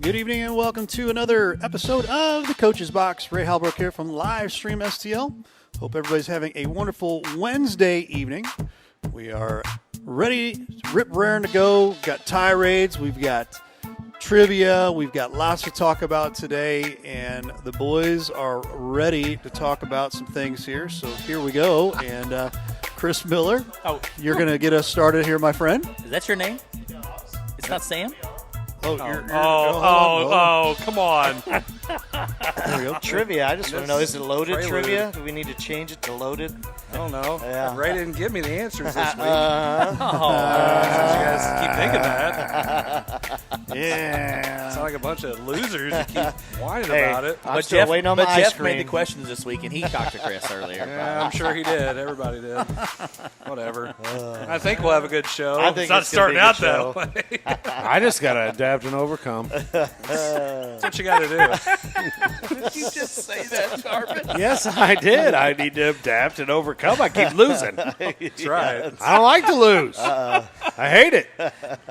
Good evening and welcome to another episode of the Coach's Box. Ray Halbrook here from Livestream STL. Hope everybody's having a wonderful Wednesday evening. We are ready, raring to go. We've got tirades, we've got trivia, we've got lots to talk about today, and the boys are ready to talk about some things here. So here we go. And Chris Miller, you're going to get us started here, my friend. Is that your name? It's not Sam? Come on. There we go. Trivia. I just want to know, is it loaded trivia? Do we need to change it to loaded? I don't know. Yeah. Ray didn't give me the answers this week. You Oh, guys keep thinking that. Yeah. Sound like a bunch of losers who keep whining about it. I'm still waiting on my ice Jeff cream. made the questions this week, and he talked to Chris earlier. Yeah, I'm sure he did. Everybody did. Whatever. I think we'll have a good show. I think it's not it's gonna starting be a out good that way. I just got to adapt and overcome. That's what you got to do. Did you just say that, Jarvin? Yes, I did. I need to adapt and overcome. I keep losing. That's right. I don't like to lose. I hate it.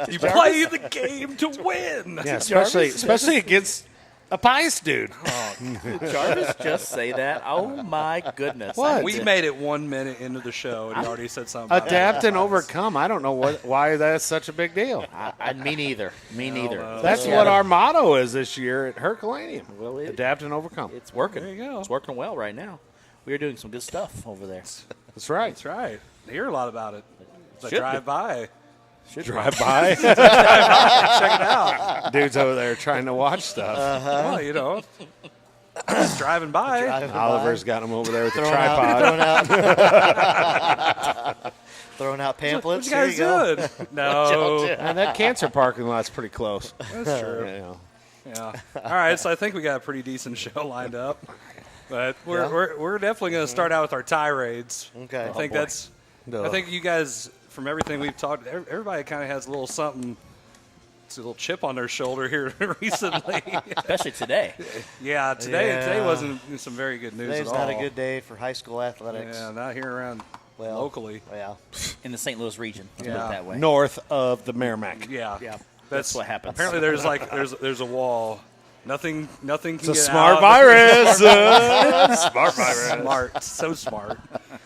You play the game to win. Yeah, especially against a pious dude. Jarvis just say that? Oh, my goodness. What? We made it 1 minute into the show, and you already said something about Adapt and overcome. I don't know why that's such a big deal. Me neither. Me neither. That's what our motto is this year at Herculaneum. Well, Adapt and overcome. It's working. There you go. It's working well right now. We are doing some good stuff over there. That's right. That's right. I hear a lot about it. As I Should drive by. Drive by. Check it out. Dude's over there trying to watch stuff. Well, you know, just driving by. Oliver's got him over there with the Throwing tripod. Throwing out What pamphlets. you guys Here you go. doing? No. And that cancer parking lot's pretty close. That's true. You know. Yeah. All right, so I think we got a pretty decent show lined up. But we're definitely going to start out with our tirades. Okay. I think that's I think you guys, from everything we've talked, everybody kind of has a little something, it's a little chip on their shoulder here recently. Especially today. Yeah, today wasn't some very good news Today's at all. not a good day for high school athletics. Yeah, not here around locally. Yeah. In the St. Louis region. Let's put Yeah. it that way. North of the Merrimack. Yeah. Yeah. That's what happens. Apparently there's a wall. Nothing can It's get a smart out. virus. Smart virus. Smart, so smart.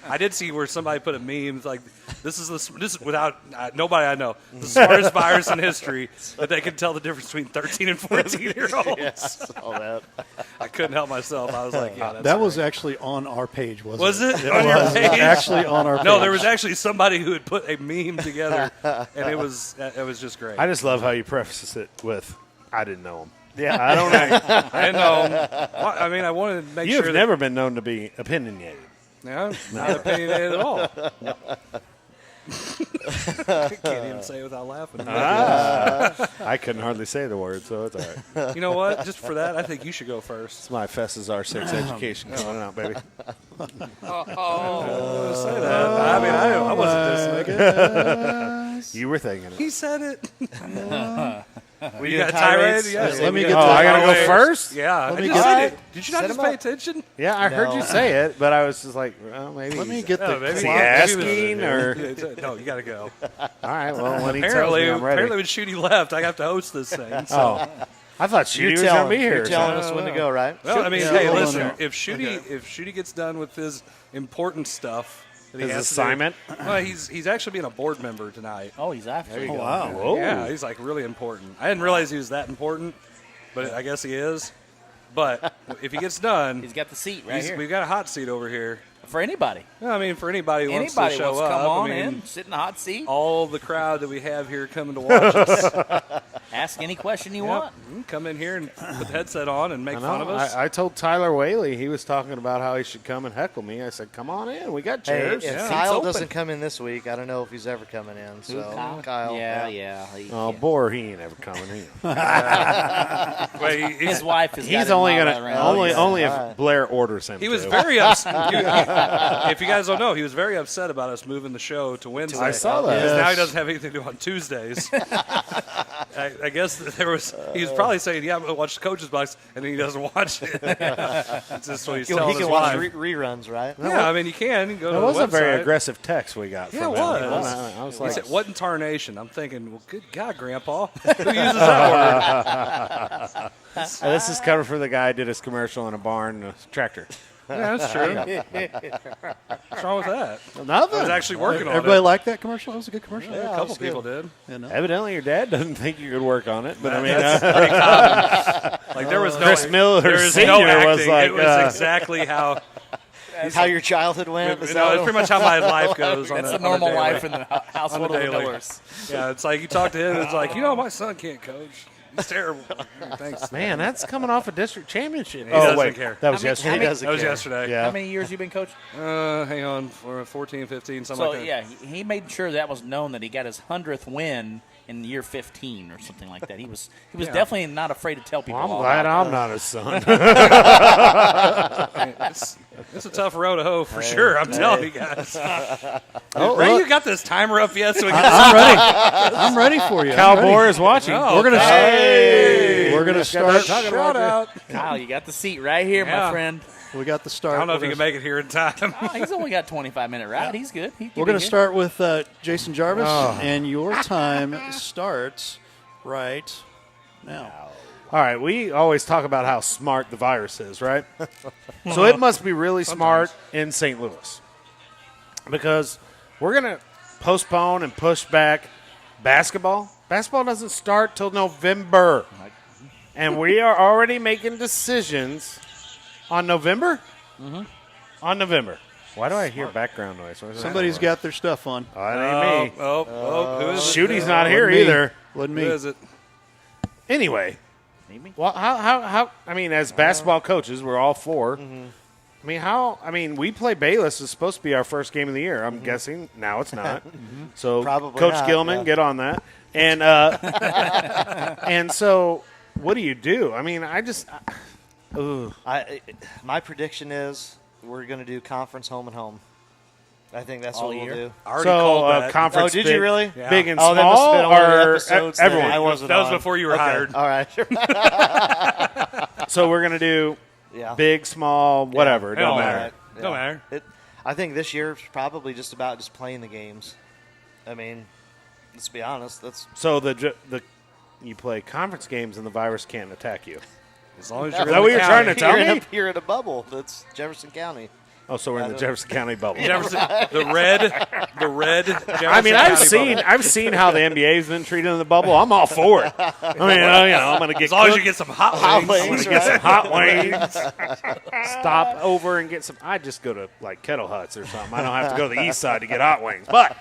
I did see where somebody put a meme it's like, this is without nobody I know, the smartest virus in history that they can tell the difference between 13 and 14-year-olds. Yes. All that. I couldn't help myself. I was like, yeah, that's That was actually on our page, wasn't Was it? it on your was. It was page? actually on our page. No, there was actually somebody who had put a meme together, and it was just great. I just love how you preface it with, I didn't know him. Yeah. I don't know. I know. I mean, I wanted to make You've sure never been known to be opinionated. that, not opinionated at all. I can't even say it without laughing. I couldn't hardly say the word, so it's all right. You know what? Just for that, I think you should go first. It's my Fesses R6 education coming out, baby. I was gonna say that. I mean, I wasn't this nigga. You were thinking it. He said it. We You do got a tirade? tirades? Yeah. Let me get Oh, to I got to wait. go first? Yeah. Let I me just get- said it. Did you not Set just him pay up. attention? Yeah, I heard No. you say it, but I was just like, well, maybe. Let me get the maybe- Is he clock. asking, or? No, you got to go. All right, well, when he tells me, I'm ready. Apparently, when Shooty left, I have to host this thing. So. Oh, I thought Shooty You're was going to be here. You're telling us when to go, right? Well, I mean, Yeah, hey, hold on listen. there. If Shooty gets done with his important stuff, that he His has to do- assignment? well, he's actually being a board member tonight. Oh, he's after. Oh, wow. Whoa. Yeah, he's like really important. I didn't realize he was that important, but I guess he is. But if he gets done, He's got the seat right here. we've got a hot seat over here. For anybody. I mean, for anybody who wants Anybody to show wants to up, come on I mean, in, sit in the hot seat, all the crowd that we have here coming to watch us, ask any question you yep, want. you can come in here and put the headset on and make I fun of know. us. I told Tyler Whaley, he was talking about how he should come and heckle me. I said, come on in. We got Hey, chairs. if Yeah. Kyle Seats doesn't open. come in this week, I don't know if he's ever coming in. So Kyle. Yeah. Oh, Boar, he ain't ever coming here. Wait, His wife is. He's only going to, only All if right. Blair orders him he was to. very upset. If you guys don't know, he was very upset about us moving the show to Wednesday. I saw that. Because now he Yes. doesn't have anything to do on Tuesdays. I guess there was. He was probably saying, "Yeah, I'm gonna watch the Coach's Box," and then he doesn't watch it. That's just what he's He telling can his watch wife. reruns, right? Yeah, I mean, you can. You can go That to was the a very website. aggressive text we got Yeah, from it him. was. I was He like, said, "What in tarnation?" I'm thinking, well, good God, Grandpa, who uses that word? this is covered for the guy who did his commercial in a barn, a tractor. Yeah, that's true. What's wrong with that? Nothing. I was actually working on Everybody it. liked that commercial? That was a good commercial. A couple people did. You know? Evidently, your dad doesn't think you could work on it, but I mean, That's pretty common. Like there was no Chris Miller there was Sr. no acting. was like, it was exactly how How your childhood went? it's pretty much how my life goes. That's on the normal daily. life in the household of the daily. Millers. Yeah, it's like you talk to him. It's like my son can't coach. He's terrible. Thanks. man, that's coming off a district championship. He doesn't wait, care. that was How many- yesterday. He doesn't That was care. yesterday. Yeah. How many years you been coaching? Hang on, for 14, 15, something So like that. yeah, he made sure that was known that he got his 100th win in year 15 or something like that. He was definitely not afraid to tell people. Well, I'm all glad about I'm not his son. It's a tough road to hoe for sure. I'm telling you guys. Oh, Ray, look, you got this timer up yet? So we can I'm ready. I'm ready for you. I'm ready. Cowboy is watching. Oh, We're gonna Hey! we're gonna Got start. that talking shout about out. Kyle, you got the seat right here, Yeah. my friend. We got the start. I don't know if We're you can gonna- make it here in time. Oh, he's only got 25-minute ride. He's good. We're going to start with Jason Jarvis, and your time starts right now. All right, we always talk about how smart the virus is, right? So it must be really smart in St. Louis because we're going to postpone and push back basketball. Basketball doesn't start till November, and we are already making decisions on November? Mm-hmm. On November. Why do I hear background noise? What is that? Somebody's got their stuff on. Oh, that ain't me. Who is it? Shooty's not here Wasn't me. either. Wasn't Who me. is it? Anyway, Maybe. well, how? I mean, as basketball coaches, we're all for. I mean, we play Bayless. It's supposed to be our first game of the year. I'm guessing now it's not. So, Probably Coach not, Gilman, yeah. get on that. And and so, what do? I mean, My prediction is we're going to do conference home and home. I think that's All what we'll year? do. I already so called that. conference. Oh, did big, you really? Yeah. Big and Oh, that must have been small, one of the or episodes that everyone? I wasn't That was on. before you were Okay. hired. All right. So we're gonna do Yeah. big, small, whatever. It Don't don't matter. matter. Yeah. Don't matter. I think this year is probably just about just playing the games. I mean, let's be honest. That's So you play conference games and the virus can't attack you. As long as Is you're that in what the you're county. trying to tell you're me? in a, you're in a bubble. That's Jefferson County. Oh, so we're in the Jefferson County bubble. Jefferson, the red Jefferson I mean, County bubble. I've seen how the NBA's been treated in the bubble. I'm all for it. I mean, I'm going to get As long as you cooked. get some hot Hot wings. wings, Get some right? hot wings. Stop over and get some. I just go to like Kettle Huts or something. I don't have to go to the east side to get hot wings. But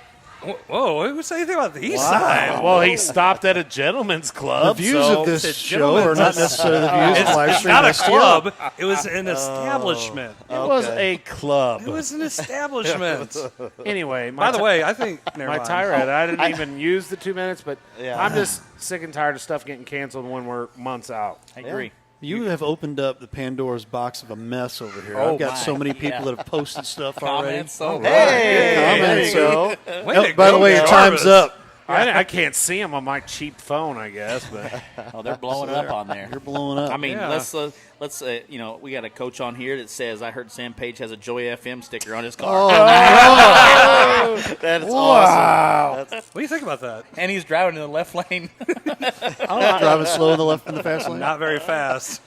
Whoa, who said anything about the east side? well, he stopped at a gentleman's The club. views so of this It's show are not necessarily the views of live It's stream not a STL. club. It was an establishment. it was a club. It was an establishment. Anyway, By the way, I think never my mind. tirade. I didn't even use the 2 minutes, but Yeah. I'm just sick and tired of stuff getting canceled when we're months out. I agree. You have opened up the Pandora's box of a mess over here. Oh, I've got my. so many people Yeah. that have posted stuff already. Comments. So Comments. So, Way oh, to by the go, way, your Jarvis. time's up. I can't see them on my cheap phone, I guess. But Oh, they're blowing it up on there. You're blowing up. I mean, Yeah. let's we got a coach on here that says I heard Sam Page has a Joy FM sticker on his car, oh, That's awesome. That's, What do you think about that? and he's driving in the left lane. driving slow in the left in the fast lane. Not very fast.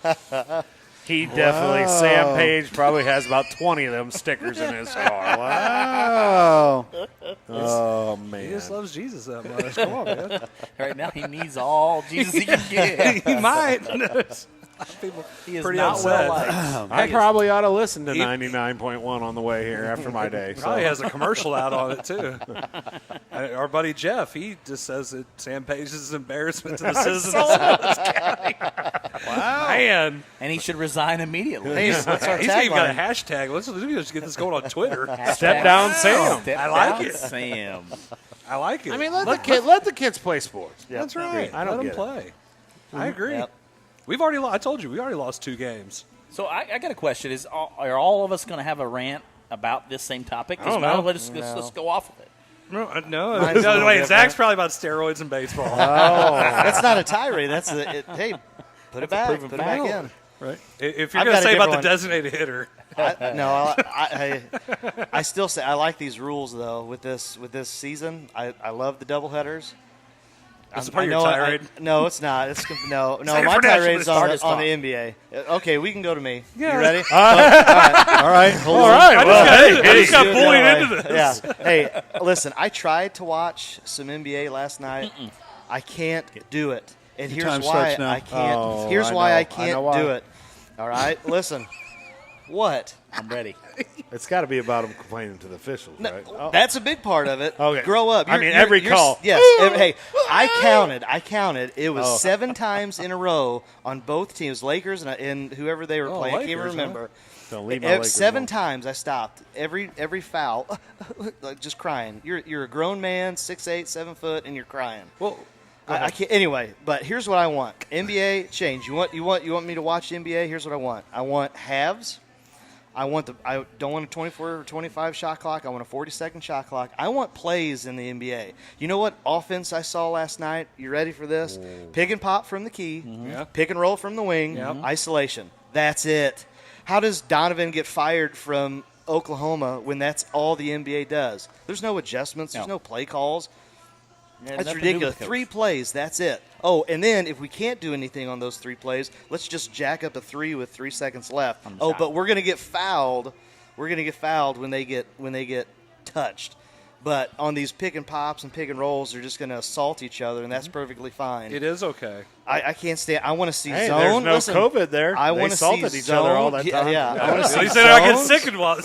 he definitely, Sam Page probably has about 20 of them stickers in his car. Wow. Oh, He man. just loves Jesus that much. Come on, man. Right now, he needs all Jesus he can get. He might. People He is pretty not upset. well liked. I probably ought to listen to He- 99.1 on the way here after my day. So. Probably has a commercial out on it too. Our buddy Jeff, he just says that Sam Page is an embarrassment to the citizens of St. County. Wow, man, And he should resign immediately. what's our he's even got a tagline? hashtag. Let's just get this going on Twitter. Step down, Sam. Step I like down, it. Sam. I like it. I mean, let the kids play sports. Yeah. that's right. I don't Let get them it. play. I agree. Yep. We've already. I told you we already lost 2 games. So I got a question: are all of us going to have a rant about this same topic? I don't Might as know. well let's go off of it. No, Mine's a little wait. different. Zach's probably about steroids and baseball. That's not a tirade. That's hey, put it back. Put proven it back fact. in. Right. If you're I've going got to a say about different the one. designated hitter, I still say I like these rules though. With this season, I love the doubleheaders. That's part of I your know tirade. no, it's not. It's no. Save it My for next tirade's year. on Start the us NBA. Okay, we can go to me. Yeah. You ready? All right. Hold on. I just got bullied into this. Yeah. Hey, listen. I tried to watch some NBA last night. I can't do it, and Your here's time why starts now. I can't. Oh, here's I why know. I I can't know why. do it. All right, listen. What? I'm ready. It's got to be about them complaining to the officials, right? Oh. That's a big part of it. Okay. Grow up. I mean, every call. Yes. Hey, I counted. It was 7 times in a row on both teams, Lakers and whoever they were playing. I can't even Lakers, huh? remember. Don't leave my Lakers 7 alone. times I stopped. Every foul, like just crying. You're a grown man, 6'8", 7 foot, and you're crying. Well, I can't. Anyway, but here's what I want. NBA change. You want me to watch NBA? Here's what I want. I want halves. I don't want a 24 or 25 shot clock. I want a 40-second shot clock. I want plays in the NBA. You know what offense I saw last night? You ready for this? Pick and pop from the key. Yeah. Pick and roll from the wing. Isolation. That's it. How does Donovan get fired from Oklahoma when that's all the NBA does? There's no adjustments. There's no play calls. Yeah, That's nothing to do with ridiculous. the coach. 3 plays, that's it. Oh, and then if we can't do anything on those 3 plays, let's just jack up a 3 with 3 seconds left. On the Oh, shot. but we're gonna get fouled. We're gonna get fouled when they get touched. But on these pick and pops and pick and rolls, they're just gonna assault each other, and that's perfectly fine. it is okay. I can't stand. I want to see Hey, zone. there's no Listen, COVID there. I They want to see assaulted each other zone. all that time. Yeah, I want to see He said I get zones.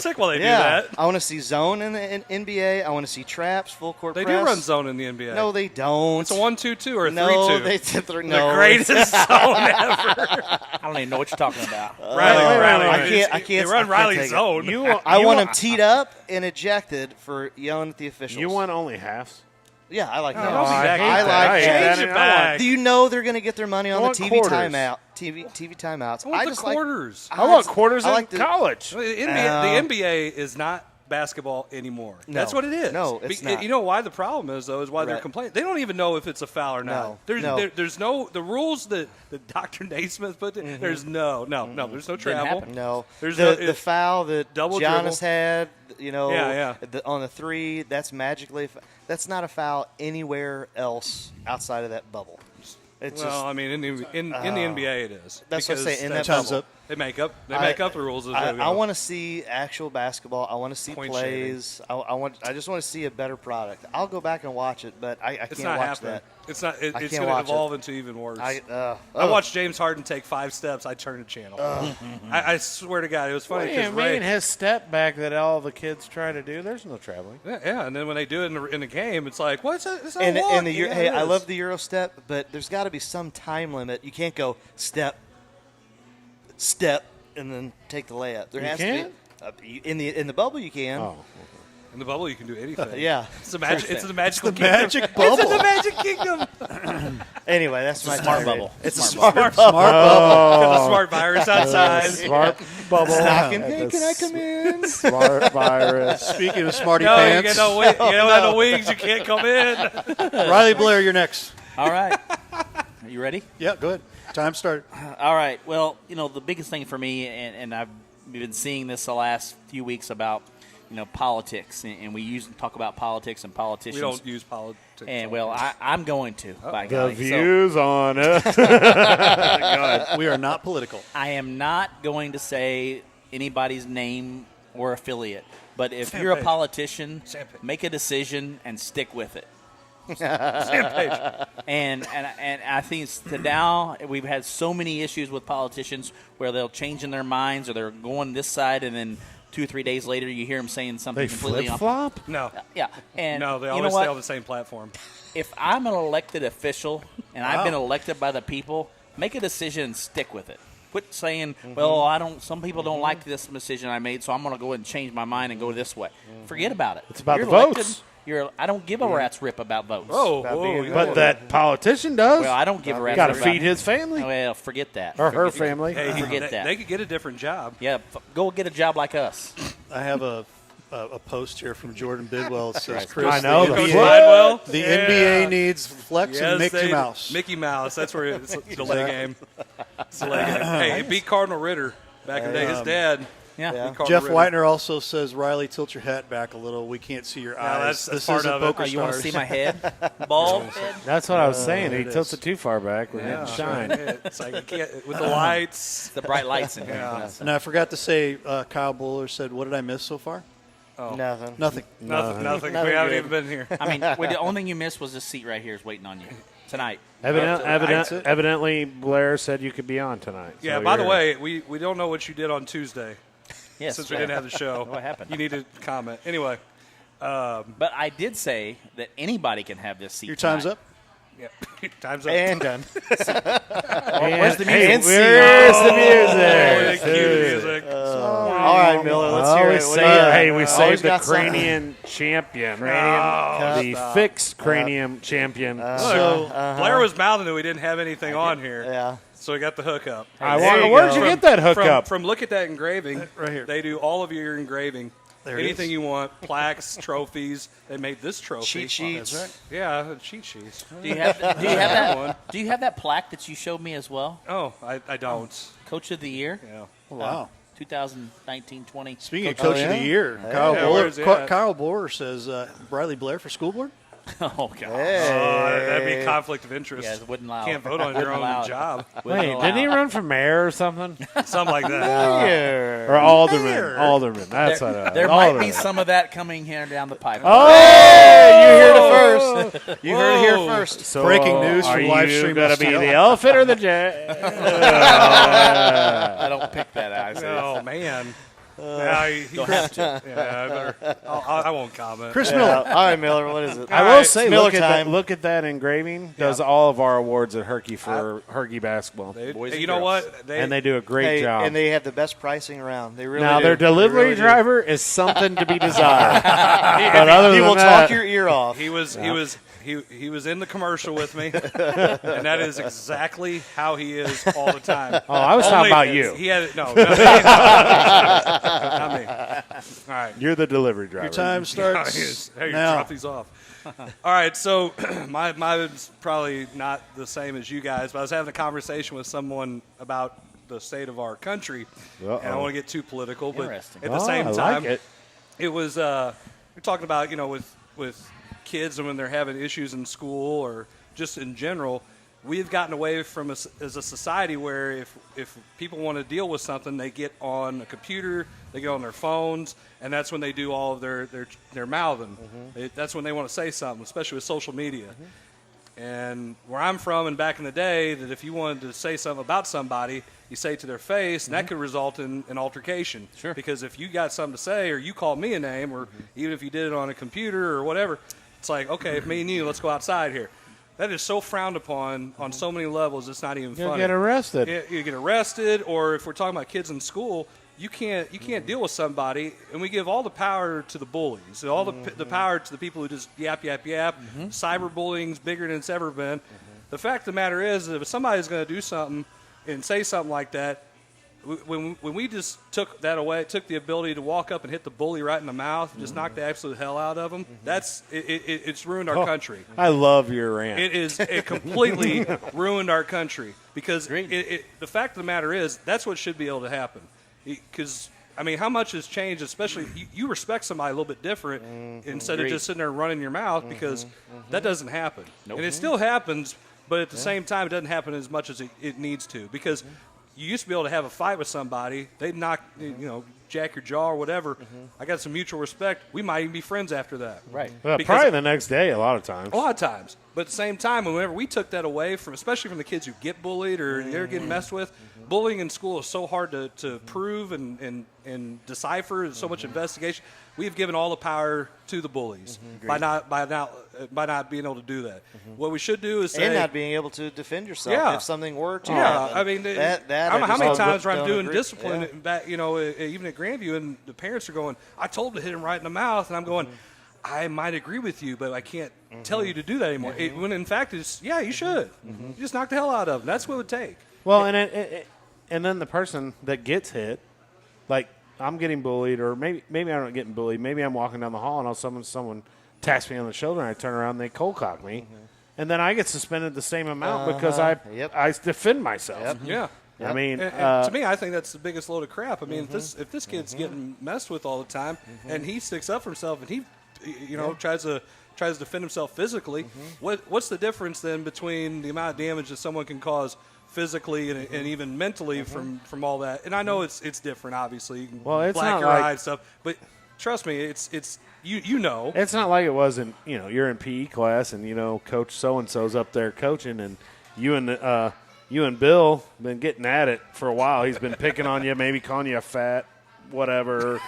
sick while they do Yeah, that. I want to see zone in the NBA. I want to see traps, full court They press. do run zone in the NBA. No, they don't. It's a 1-2-2 or a 3-2. No, they the greatest zone ever. I don't even know what you're talking about. Riley. I can't. They run I can't Riley's take it. zone. I want them teed up and ejected for yelling at the officials. You want only halves? Yeah, I like that. don't be that I good. like I hate that. that. Change it I back. Do you know they're going to get their money on the want TV quarters. timeout? TV timeouts. I want the just quarters. I want quarters I in like the- college. The NBA is not basketball anymore. No. That's what it is. No, it's not. You know why the problem is, though, is why they're Right. complaining. They don't even know if it's a foul or not. No. There's no the rules that Dr. Naismith put. There's no. There's no travel. happen. No, There's the foul that double Giannis dribble. had, Yeah. on the 3, that's magically. That's not a foul anywhere else outside of that bubble. It's Well, just. I mean, in the NBA, it is. That's what I'm Because saying, in that Time's bubble. up. They make up the rules as they go. I want to see actual basketball. I want to see Point plays. I just want to see a better product. I'll go back and watch it, but I It's can't not watch happening. that. It's not. It's can't going to watch it. evolve into even worse. I watched James Harden take 5 steps. I turned the channel. I swear to God, it was What funny do you because mean his step back that all the kids try to do? There's no traveling. yeah, and then when they do it in the game, it's like, what's that? It's not And walk. the Yeah, hey, it I is. love the Euro step, but there's got to be some time limit. You can't go step, and then take the layup. There You has can't? to be in the bubble. You can. Oh, In the bubble, you can do anything. Yeah. It's the magic. It's the magical the kingdom. magic It's bubble. in the magic kingdom. Anyway, that's my smart tirade. bubble. It's a Smart smart Smart bubble. Got the smart virus outside. smart bubble. Knocking. Hey, can I come in? Smart virus. Speaking of smarty No, you pants, get no wings. You don't have no wings. You can't come in. Riley Blair, you're next. All right. Are you ready? Yeah, go ahead. Time started. All right. Well, the biggest thing for me, and I've been seeing this the last few weeks about, politics, and we talk about politics and politicians. We don't use politics. And well, I'm going to. By The golly. So views on it. We are not political. I am not going to say anybody's name or affiliate, but if Sam you're a Page. politician, Sam Page. make a decision and stick with it. Same page. And I think to now we've had so many issues with politicians where they'll change in their minds or they're going this side and then 2 or 3 days later you hear them saying something They completely flip flop. No. Yeah, and No, they you always know stay what? on the same platform. If I'm an elected official and I've Wow. been elected by the people, make a decision and stick with it. Quit saying, "Well, I don't." Some people don't like this decision I made, so I'm going to go ahead and change my mind and go this way. Forget about it. It's about You're the elected, votes. I don't give a rat's rip about votes. Oh, About whoa, being you But know. that politician does. Well, I don't give a rat's Got to rip feed about. his family Well, forget that. or her Forget- family. Hey, Forget they, that. they could get a different job. Yeah, go get a job like us. I have a a post here from Jordan Bidwell. It says, Chris, I know. the Coach NBA, Sidewell? the Yeah. NBA needs Flex and Yes, Mickey Mouse. Mickey Mouse. That's where it's a delay game. It's a delay game. Hey, it beat Cardinal Ritter back in the day. His dad. Yeah. beat Cardinal Jeff Ritter. Whitener also says, Riley, tilt your hat back a little. We can't see your eyes. that's This part isn't of it. Poker Oh, you want to Stars. see my head? Bald head? That's what I was saying. He it tilts is. it too far back. We're Yeah. getting shine. It's like you can't with the lights. The bright lights in here. Yeah. And I forgot to say, Kyle Buller said, what did I miss so far? Nothing. Nothing. Nothing. Nothing We haven't good. even been here. I mean, the only thing you missed was this seat right here is waiting on you tonight. That's it. Evidently, Blair said you could be on tonight. Yeah. So By the you're- way, we don't know what you did on Tuesday Yes. since we didn't have the show. What happened? You need to comment. Anyway. But I did say that anybody can have this seat. Your time's tonight. up. Yeah. Time's up. And done. Where's the music? And where's the Oh, music? cue the music. All right, Miller. Let's Oh, hear we it. What saved, do you got? hey, we Always saved the got something. cranium champion. Cranium. The fixed cranium champion. So Blair was mouthing that we didn't have anything on here, Yeah. so we got the hookup. there you Where'd go. you get that hookup? From Look at That Engraving, Right here. They do all of your engraving. There it Anything is. you want, plaques, trophies. They made this trophy. Cheat sheets. That's right. Yeah, cheat sheets. Do you have that? Do you have that plaque that you showed me as well? Oh, I don't. Coach of the Year, Yeah. Wow. 2019-20. Speaking of Coach of the yeah? Year, Kyle Yeah, Buller, where's he at? Kyle Buller says, Briley Blair for school board? Oh God. That'd be a conflict of interest. Yeah, it wouldn't allow. Can't vote on your Wouldn't own allow it. job. Wouldn't Wait, allow didn't he it. run for mayor or something? Something like that. Here. Or alderman? Alderman. That's what There alderman. might be some of that coming here down the pipe. Oh, You heard it first. You heard it here Whoa. first. So, Breaking news are from you Livestream going to be STL. the elephant or the jay? I don't pick that. I say. Oh man. Yeah, Don't have to. yeah, I won't comment. Chris Yeah. Miller. All right, Miller. What is it? I will right, say, Miller look at, time. that engraving. Does all of our awards at Herky for Herky basketball. Boys Hey, and you know girls. what? And they do a great Hey, job. and they have the best pricing around. They really Now, do. their They delivery really do. driver is something to be desired. But other He than will that, talk your ear off. He was in the commercial with me, and that is exactly how he is all the time. oh, I was talking about you. He had no, not me. All right, You're the delivery driver. Your time starts hey, now. drop these off. All right, so mine's probably not the same as you guys, but I was having a conversation with someone about the state of our country, and I don't want to get too political, but Interesting. at the same I time, like it. it was we're talking about with kids and when they're having issues in school or just in general. We've gotten away from as a society where if people want to deal with something, they get on a computer, they get on their phones, and that's when they do all of their mouthing. That's when they want to say something, especially with social media. And where I'm from, and back in the day, that if you wanted to say something about somebody, you say it to their face, and that could result in an altercation. Sure. Because if you got something to say, or you called me a name, or even if you did it on a computer or whatever, it's like, okay, if me and you, let's go outside here. That is so frowned upon on so many levels, it's not even You'll funny. get arrested. You get arrested, or if we're talking about kids in school, you can't deal with somebody, and we give all the power to the bullies, all the power to the people who just yap. Cyberbullying's bigger than it's ever been. The fact of the matter is, if somebody's going to do something and say something like that, when we just took that away, took the ability to walk up and hit the bully right in the mouth, just knock the absolute hell out of him, it's ruined our country. I love your rant. It completely ruined our country because Agreed. the fact of the matter is that's what should be able to happen. Because I mean, how much has changed? Especially you respect somebody a little bit different instead of just sitting there running your mouth because that doesn't happen. And it still happens, but at the same time, it doesn't happen as much as it needs to because. You used to be able to have a fight with somebody. They'd knock, jack your jaw or whatever. I got some mutual respect. We might even be friends after that. Right. Well, because- probably the next day, a lot of times. A lot of times. But at the same time, whenever we took that away from, especially from the kids who get bullied or they're getting messed with, bullying in school is so hard to prove and decipher. There's so much investigation. We've given all the power to the bullies by not being able to do that. What we should do is say, And not being able to defend yourself Yeah. if something were to yeah, happen. I mean, that I don't know how many times where I'm don't doing agree. discipline Yeah. back, even at Grandview, and the parents are going, "I told him to hit him right in the mouth," and I'm going, "I might agree with you, but I can't tell you to do that anymore." When in fact, it's you should. You just knock the hell out of him. That's what it would take. Well, and then the person that gets hit, like I'm getting bullied, or maybe I'm not getting bullied. Maybe I'm walking down the hall and all of a sudden someone taps me on the shoulder and I turn around and they cold cock me, and then I get suspended the same amount because I defend myself. Yeah. I mean, And to me, I think that's the biggest load of crap. I mean, if this kid's getting messed with all the time, and he sticks up for himself, and he, tries to defend himself physically, what's the difference then between the amount of damage that someone can cause physically and even mentally from all that? And I know it's different, obviously. You can Well, it's black not your like- eye and stuff, but trust me, it's you know. it's not like it wasn't. You're in PE class and Coach so and so's up there coaching, and you and Bill been getting at it for a while. He's been picking on you, maybe calling you a fat, whatever.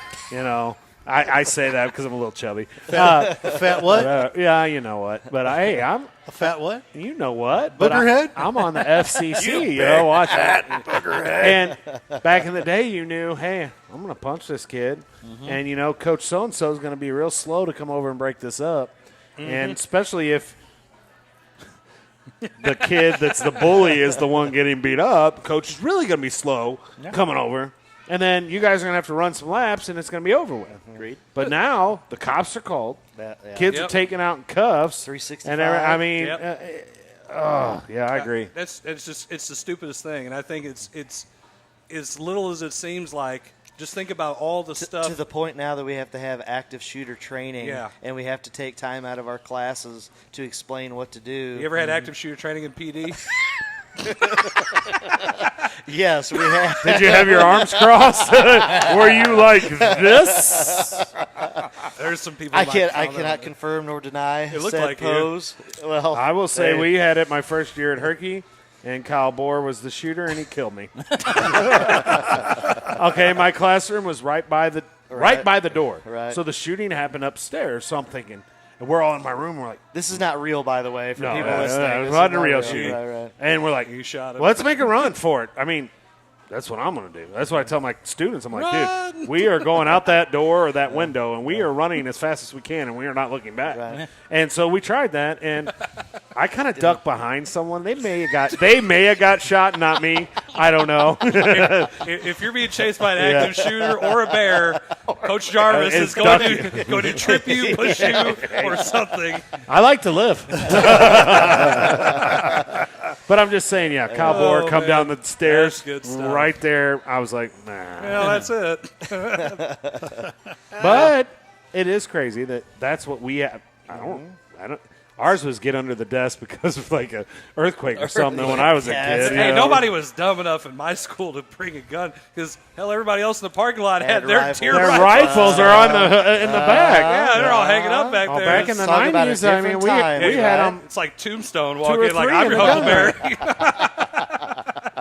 I say that because I'm a little chubby. Fat what? Yeah, you know what. But hey, I'm. A fat what? You know what? But Boogerhead? I'm on the FCC. Watch it. And back in the day, you knew, hey, I'm going to punch this kid. And, Coach so-and-so is going to be real slow to come over and break this up. And especially if the kid that's the bully is the one getting beat up, Coach is really going to be slow coming over. And then you guys are going to have to run some laps, and it's going to be over with. Agreed. But now the cops are called. Kids are Yep. taken out in cuffs. 365. And I mean, Yep. I agree. It's the stupidest thing, and I think it's as little as it seems like. Just think about all the stuff. To the point now that we have to have active shooter training, and we have to take time out of our classes to explain what to do. You ever had active shooter training in PD? Yes, we have. Did you have your arms crossed? Were you like this? There's some people. I cannot confirm nor deny It looked said like you. pose. Well, I will say hey, we had it my first year at Herky, and Kyle Bohr was the shooter, and he killed me. Okay, my classroom was right by the door. Right. So the shooting happened upstairs. So I'm thinking, and we're all in my room. We're like, This is not real, by the way, for no, people it listening. This wasn't is not real shooting. Right. And we're like, You shot him. let's make a run for it. I mean, that's what I'm going to do. That's what I tell my students. I'm like, Run! dude, we are going out that door or that window, and we are running as fast as we can, and we are not looking back. Right. And so we tried that, and I kind of ducked behind someone. They may have got shot, not me. I don't know. If you're being chased by an active shooter or a bear, Coach Jarvis It's is going to trip you, push you, or something. I like to live. But I'm just saying, Kyle Bohr come man. down the stairs That's good stuff. right there. I was like, nah. Well, that's it. But it is crazy that's what we have. I don't. Ours was get under the desk because of like a earthquake or something when I was a kid. Hey, you know? nobody was dumb enough in my school to bring a gun because hell, everybody else in the parking lot had Had their rifles. deer Their rifles. rifles are on in the back. Yeah, they're all hanging up back Oh, there. back in the Talk about a 90s, I mean, different we time, had right? them. It's like Tombstone or walking like three I'm in your the Huckleberry.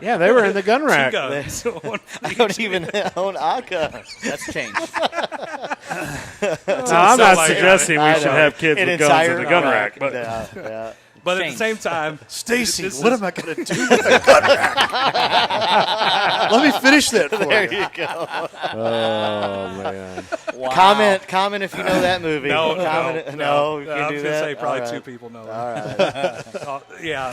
Yeah, they were in the gun rack. Guns. I don't even own ACA. That's changed. No, I'm not like- suggesting we I should know. have kids An with guns in the gun entire- rack, but yeah. But at the Changed. same time, Stacy, this what is- am I going to do with a gun rack? Let me finish that for There you. you go. oh man, Wow. Comment if you know that movie. no, Comment, you you I can was do gonna that. say probably All right. two people know. All that. right. Yeah.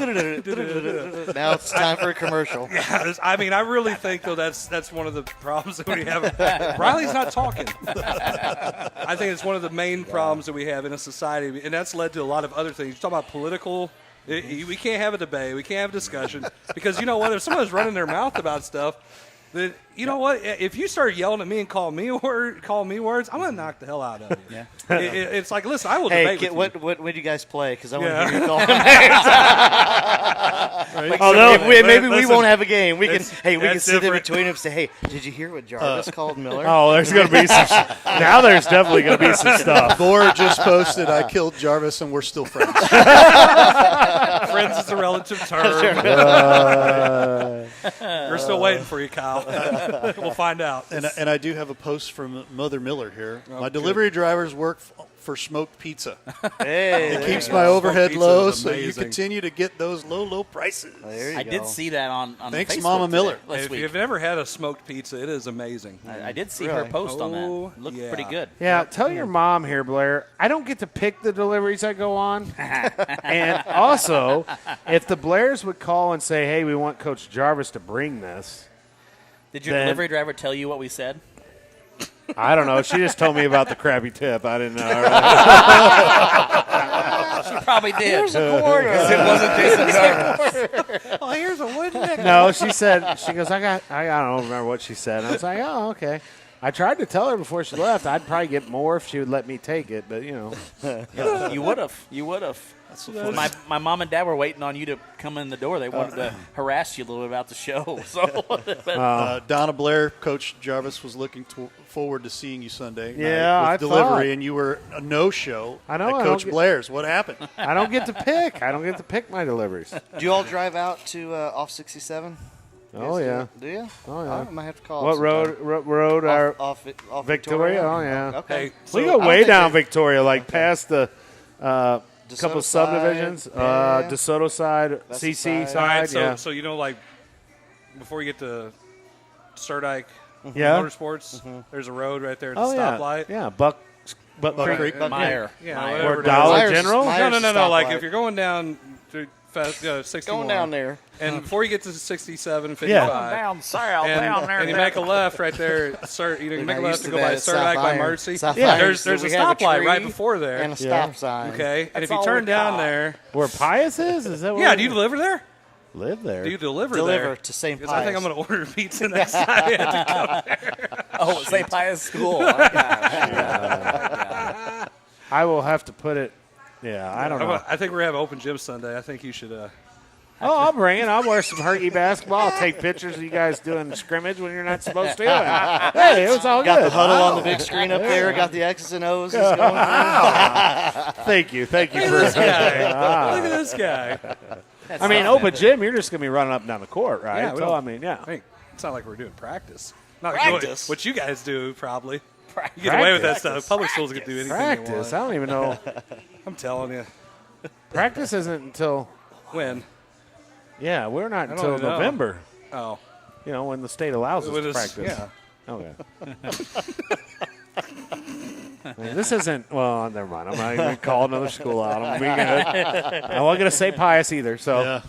Now it's time for a commercial. Yeah, I mean, I really think though that's one of the problems that we have. Riley's not talking. I think it's one of the main problems that we have in a society, and that's led to a lot of other things. You talk about political. We can't have a debate. We can't have a discussion because you know what? If someone's running their mouth about stuff, then you know what? If you start yelling at me and call me words, I'm gonna knock the hell out of you. Yeah. It's like, listen, I will Hey, debate with you. what do you guys play? Because I want Yeah. to hear you call names. Oh, no. Maybe we Listen, won't have a game. We can that's sit in different. between them and say, hey, did you hear what Jarvis called Miller? oh, there's gonna be some. Now there's definitely gonna be some stuff. Bohr just posted, I killed Jarvis and we're still friends. Friends is a relative term. We're still waiting for you, Kyle. We'll find out. And I do have a post from Mother Miller here. My delivery drivers work for smoked pizza. Hey, It there keeps you my go. overhead pizza low, is so you amazing. continue to get those low prices. There you I go. did see that on Thanks, Facebook Mama today, Miller. last If week. you've never had a smoked pizza, it is amazing. I did see her Really? post on Oh, that. Looked yeah. pretty good. Yeah, tell your mom here, Blair. I don't get to pick the deliveries I go on. And also, if the Blairs would call and say, "Hey, we want Coach Jarvis to bring this," Did your Then- delivery driver tell you what we said? I don't know. She just told me about the crappy tip. I didn't know. She probably did. Here's a quarter. It wasn't Jason Carter. Oh, here's a wooden nickel. No, she goes, I don't remember what she said. And I was like, oh, okay. I tried to tell her before she left I'd probably get more if she would let me take it, but, you know. You would have. You would have. My mom and dad were waiting on you to come in the door. They wanted to harass you a little bit about the show. So, Donna Blair, Coach Jarvis was looking forward to seeing you Sunday night Yeah, with I delivery, thought. and you were a no-show I know, at I Coach don't get- Blair's. What happened? I don't get to pick. I don't get to pick my deliveries. Do you all drive out to off 67? Oh, yeah. Do you? Oh, yeah. I might have to call. What up road are off Victoria? Oh, yeah. Okay. Hey, We so go I way don't down think Victoria, like past the couple DeSoto subdivisions. side, yeah. DeSoto side, Vesey CC side. all right, side. so you know, like before you get to Sturdike Yeah. Motorsports, there's a road right there at Oh, the yeah. stoplight. Yeah, Buck Creek. Creek. Meyer. Yeah, Meyer. whatever Or it is. Dollar Myers- General? Myers No. Like stoplight. if you're going down through 61, Going down there. and before you get to 67 and Yeah. 55, Down south, and, down there. and you make a left right there. You make a left to go by Sturdike by Mercy. Yeah. There's a stoplight right before there. And a Yeah. stop sign. Okay, and if you all turn we down got. there, Where Pius is? Is that where yeah, do you deliver there? live there? Do you deliver Deliver there? to St. Because I think I'm Pius. going to order pizza next time. I have to come. Oh, St. Pius School. I will have to put it. Yeah, I don't know. I think we're having open gym Sunday. I think you should. Oh, I'll bring it. I'll wear some Herky basketball. I'll take pictures of you guys doing scrimmage when you're not supposed to. And, hey, it was all Got good. the huddle on the big screen up there. Got the X's and O's going through. Thank you for Look at this guy. I mean, open gym, you're just going to be running up and down the court, right? Yeah, we So, don't- I mean, yeah. Hey, it's not like we're doing practice. Not Practice? what you guys do, probably. You get away with that Practice. stuff. Public schools can do anything Practice. they I want. don't even know. I'm telling you. Practice isn't until, When? yeah, we're not don't until even know. November, Oh. you know, when the state allows us When to it's- practice. Yeah. Okay. I mean, this isn't, well, never mind. I'm not even going to call another school out. I'm being good. I wasn't going to say Pius either, so. Yeah.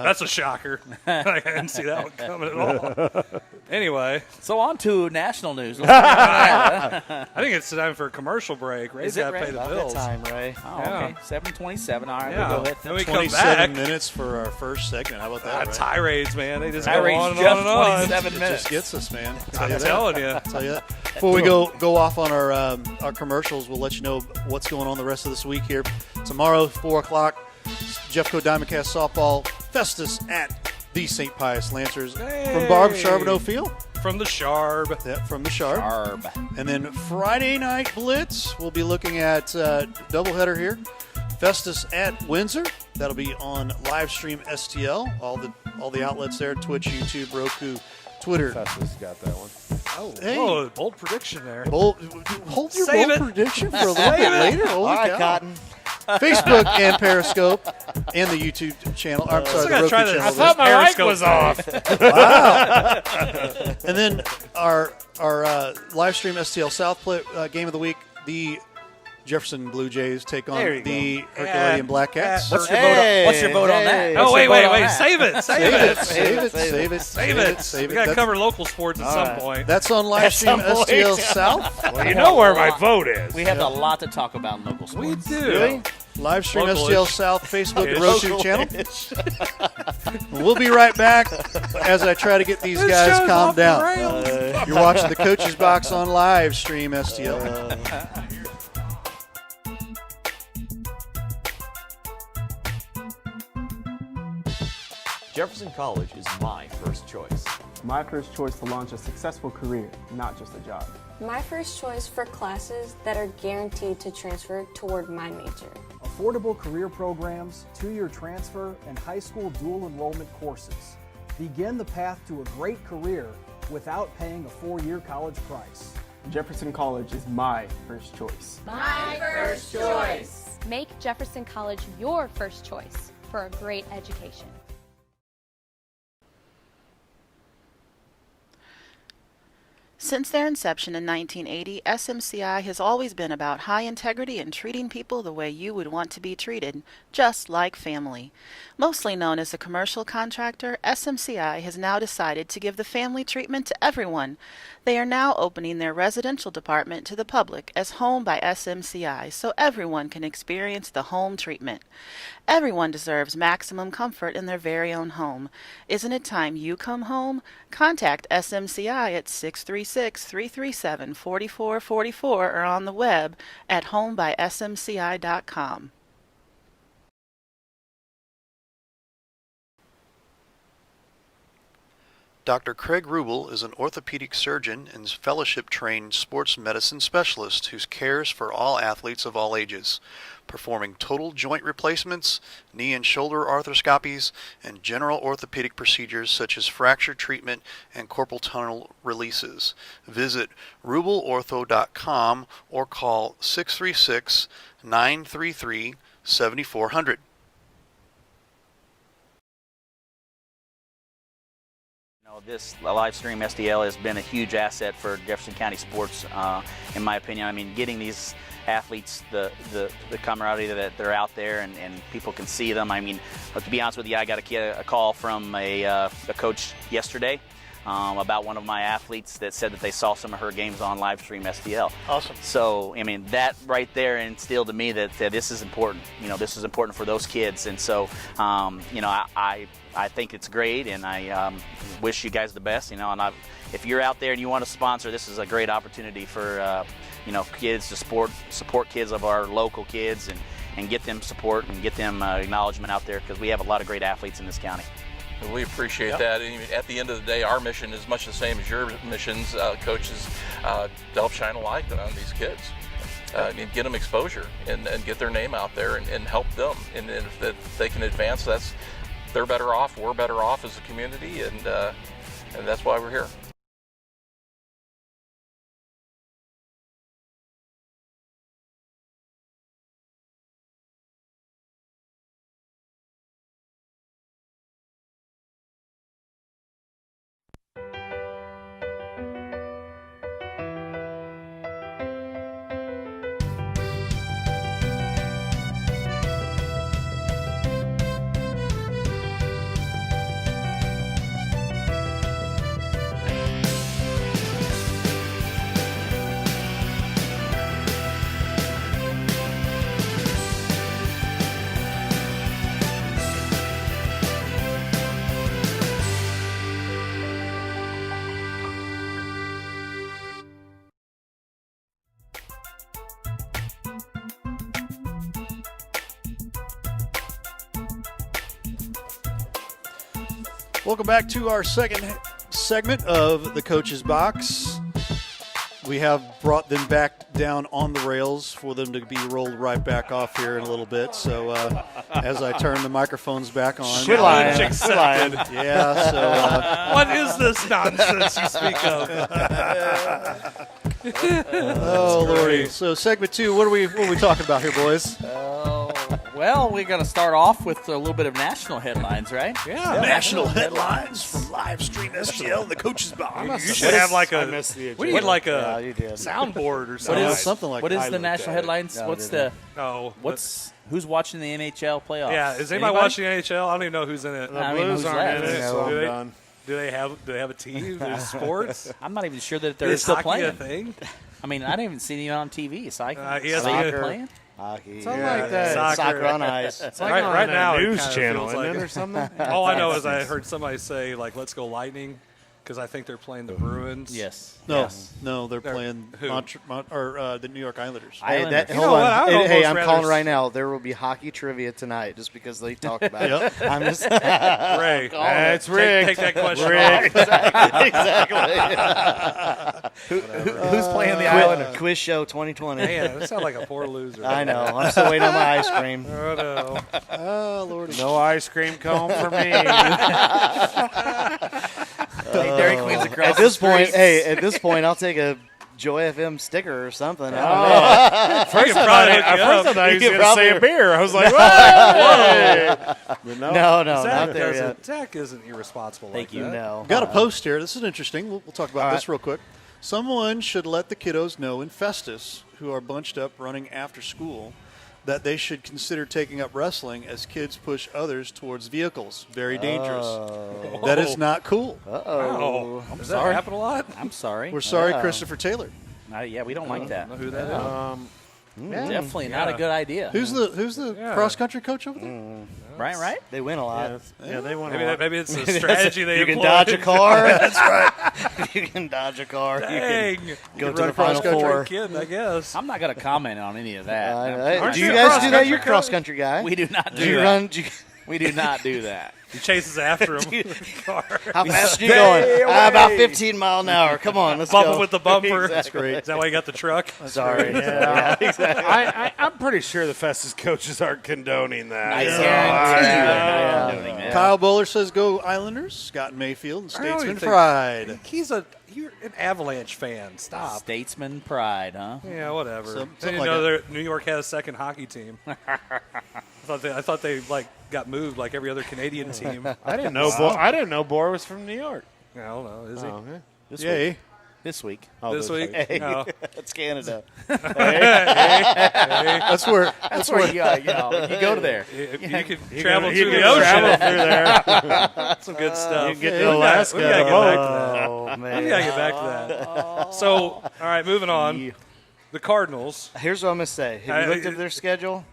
That's a shocker. I didn't see that one coming at all. Anyway, So on to national news. I think it's time for a commercial break. Ray's Is it, got to Ray? pay the About that bills. time, Ray. Oh, Yeah. okay. 7:27. All right, Yeah. we'll go with Then it. we come 27 back. minutes for our first segment. How about that? Right? Tirades, man. They just Tirades go on and just on and on. 27 It minutes. just gets us, man. I'm telling you. Tell you that. Before we go off on our commercials, we'll let you know what's going on the rest of this week here. Tomorrow, 4 o'clock, Jeffco Diamondcast softball Festus at the St. Pius Lancers from Barb Charbonneau Field. From the Sharb. Yeah, from the Sharp. Arb. And then Friday night blitz, we'll be looking at doubleheader here. Festus at Windsor. That'll be on live stream STL. All the outlets there: Twitch, YouTube, Roku, Twitter. Festus got that one. Hey. Oh, bold prediction there. Hold your Save bold it. prediction for a little bit later. Holy All right, cow. Cotton. Facebook and Periscope and the YouTube channel. I'm sorry, the gotta Roku try this. channel. I thought My mic Periscope was off. And then our live stream STL South game of the week, the Jefferson Blue Jays take on There you the Herculean Black Cats. What's your vote on, what's your vote on that? Hey. What's Oh, your wait. vote on that? Save it. Save it. We got to cover local sports at some point. That's on live stream some point. STL South. Well, you know where my vote is. We have a lot to talk about in local We sports. do. Really? Live stream Local-ish. STL South Facebook and Ish. Roku channel. We'll be right back as I try to get these guys show's calmed off the down. rails. You're watching the Coach's Box on live stream STL. Jefferson College is my first choice. My first choice to launch a successful career, not just a job. My first choice for classes that are guaranteed to transfer toward my major. Affordable career programs, 2-year transfer, and high school dual enrollment courses. Begin the path to a great career without paying a 4-year college price. Jefferson College is my first choice. Make Jefferson College your first choice for a great education. Since their inception in 1980, SMCI has always been about high integrity and treating people the way you would want to be treated, just like family. Mostly known as a commercial contractor, SMCI has now decided to give the family treatment to everyone. They are now opening their residential department to the public as Home by SMCI so everyone can experience the home treatment. Everyone deserves maximum comfort in their very own home. Isn't it time you come home? Contact SMCI at 636-337-4444 or on the web at homebysmci.com. Dr. Craig Rubel is an orthopedic surgeon and fellowship-trained sports medicine specialist who cares for all athletes of all ages, performing total joint replacements, knee and shoulder arthroscopies, and general orthopedic procedures such as fracture treatment and carpal tunnel releases. Visit rubelortho.com or call 636-933-7400. This live stream STL has been a huge asset for Jefferson County sports, in my opinion. I mean, getting these athletes the camaraderie that they're out there and people can see them. I mean, to be honest with you, I got a call from a coach yesterday about one of my athletes that said that they saw some of her games on live stream STL. Awesome. So, I mean, that right there instilled to me that this is important. You know, this is important for those kids. And so, you know, I think it's great, and I wish you guys the best. You know, and if you're out there and you want to sponsor, this is a great opportunity for you know, kids to support kids of our local kids and get them support and get them acknowledgement out there, because we have a lot of great athletes in this county. We appreciate that. And at the end of the day, our mission is much the same as your missions, coaches, to help shine a light on these kids. And get them exposure and get their name out there and help them. And if they can advance, they're better off, we're better off as a community, and that's why we're here. Welcome back to our second segment of the Coach's Box. We have brought them back down on the rails for them to be rolled right back off here in a little bit. So as I turn the microphones back on. We're lying. Yeah, so. What is this nonsense you speak of? Oh, Lordy. So segment 2, what are we talking about here, boys? Well, we're going to start off with a little bit of national headlines, right? Yeah. National headlines from live stream STL and the Coach's Box. You should have like a You did. soundboard or something. Something like What that. is the national headlines? No, What's didn't. the who's watching the NHL playoffs? Yeah, is anybody watching the NHL? I don't even know who's in it. I mean, Blues who's aren't in left? it, so I'm done. Do they have a team? There's sports? I'm not even sure that they're Is still hockey playing. a thing? I mean, I didn't even see them on TV, so I can ESPN. soccer playing. Hockey. Something like that. Soccer on ice. It's like Right- on right a now it news kinda channel, feels isn't like it, it. or something? All I know is I heard somebody say, like, let's go Lightning, because I think they're playing the Bruins. Yes. No, Yes. no, they're playing who? the New York Islanders. Hey, Islanders. You hold know what? on. I would Hey, almost I'm rather calling right now. There will be hockey trivia tonight just because they talk about it. I'm just Ray, That's rigged. take that question Rigged. off. Who's playing the Islanders? Quiz show 2020. Man, that sounds like a poor loser. I know. I'm still waiting on my ice cream. Oh, no. Oh, Lordy. No ice cream cone for me. Dairy Queen's across At this the street. point, at this point, I'll take a Joy FM sticker or something. First I thought he was going to say a beer. I was like, whoa. But no. No, not there yet. Zach isn't irresponsible. Thank like you. that. No. Got a post here. This is interesting. We'll talk about this real quick. Someone should let the kiddos know in Festus, who are bunched up running after school, that they should consider taking up wrestling as kids push others towards vehicles. Very dangerous. That is not cool. Wow. I'm Does sorry. that happen a lot? I'm sorry. We're sorry, Christopher Taylor. Yeah, we don't like that. I don't know who that is. Definitely not a good idea. Who's the cross country coach over there? Right, right? They win a lot. Yeah, they won a lot. Maybe it's a strategy they You can employ. dodge a car. That's right. You can dodge a car. Dang. You You can go can to run the across Final country. Four. Kid, I guess. I'm not going to comment on any of that. Aren't Do you you a guys do that? cross-country You're a coach? cross country guy. We do not do Do you that. run? We do not do that. He chases after him. Car. How fast are you going? About 15 mile an hour. Come on, let's Bump go. him with the bumper. That's great. Is that why you got the truck? Sorry. Yeah. exactly. I'm pretty sure the Festus coaches aren't condoning that. I So, guarantee you they're Yeah. not doing that. Kyle Bowler says go Islanders. Scott Mayfield and I don't Statesman even think- Pride. You're an Avalanche fan. Stop. Statesman pride, huh? Yeah, whatever. Something Didn't like know that. New York has a second hockey team. I thought they like got moved like every other Canadian team. I didn't know. I didn't know Bohr was from New York. I don't know. Is he? Oh, yeah. This Yay. week. This week. Oh, This week? Hey, No. that's Canada. That's where That's where you go to there. You can travel You through can the ocean. travel through there. Some good stuff. You can get Yeah, to we Alaska. gotta get back to that. Oh, We man. gotta get back to that. So, all right, moving on. The Cardinals. Here's what I'm going to say. Have you I- looked at their schedule?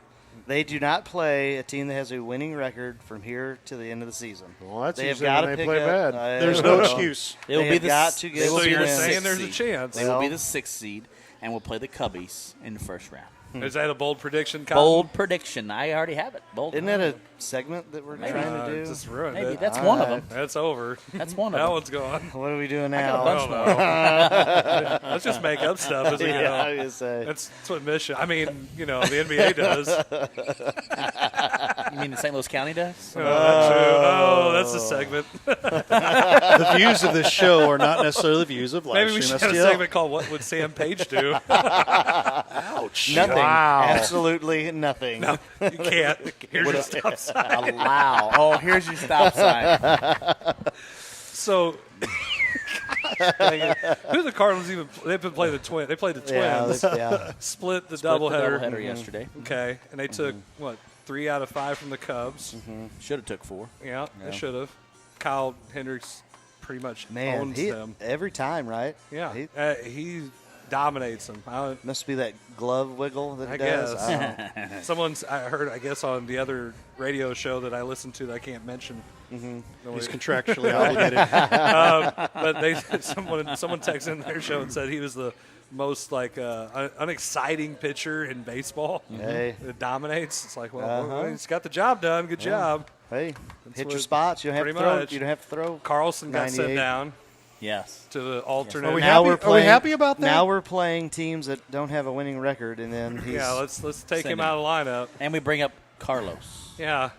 They do not play a team that has a winning record from here to the end of the season. Well, that's They have usually got when to they pick play up. bad. there's no excuse. They will They be have the got s- to get they will So be you're the saying sixth there's a seed. chance. They will be the sixth seed and will play the Cubbies in the first round. Is that a bold prediction, Cotton? Bold prediction. I already have it. Bold. Isn't that a segment that we're trying to do? Just ruined Maybe it. that's one of them. That's over. That's one of That them. one's gone. What are we doing I got a now? bunch more. Let's just make up stuff as we Yeah, I go. was gonna say. That's what mission. I mean, the NBA does. You mean the St. Louis County does? That's a segment. The views of this show are not necessarily the views of Maybe we Livestream should have a STL. segment called "What Would Sam Page Do?" Ouch. Nothing. Wow. Absolutely nothing. No, you can't. Here's your stop sign. Wow. Oh, here's your stop sign. So, who the Cardinals even? They've been playing the Twins. They played the Yeah, Twins. yeah. Split the Split the doubleheader. doubleheader yesterday. Okay, and they took what 3 out of 5 from the Cubs. Should have took 4. Yeah, they should have. Kyle Hendricks pretty much Man, owns he, them. every time, right? Yeah, He he dominates them. must be that glove wiggle that he I does. guess. I don't- I heard, I guess, on the other radio show that I listened to that I can't mention. He's contractually obligated. But someone texted in their show and said he was the most unexciting pitcher in baseball. Hey. That dominates. It's like, well, he's got the job done. Good job. Hey, hit your what- spots. You don't have to pretty throw. much. You don't have to throw. Carlson got sent 98. down Yes. to the alternate. Are we Now happy? we're Are we playing- happy about that? Now we're playing teams that don't have a winning record, and then he's Yeah, let's take Send him him. out of the lineup. And we bring up Carlos. Yeah,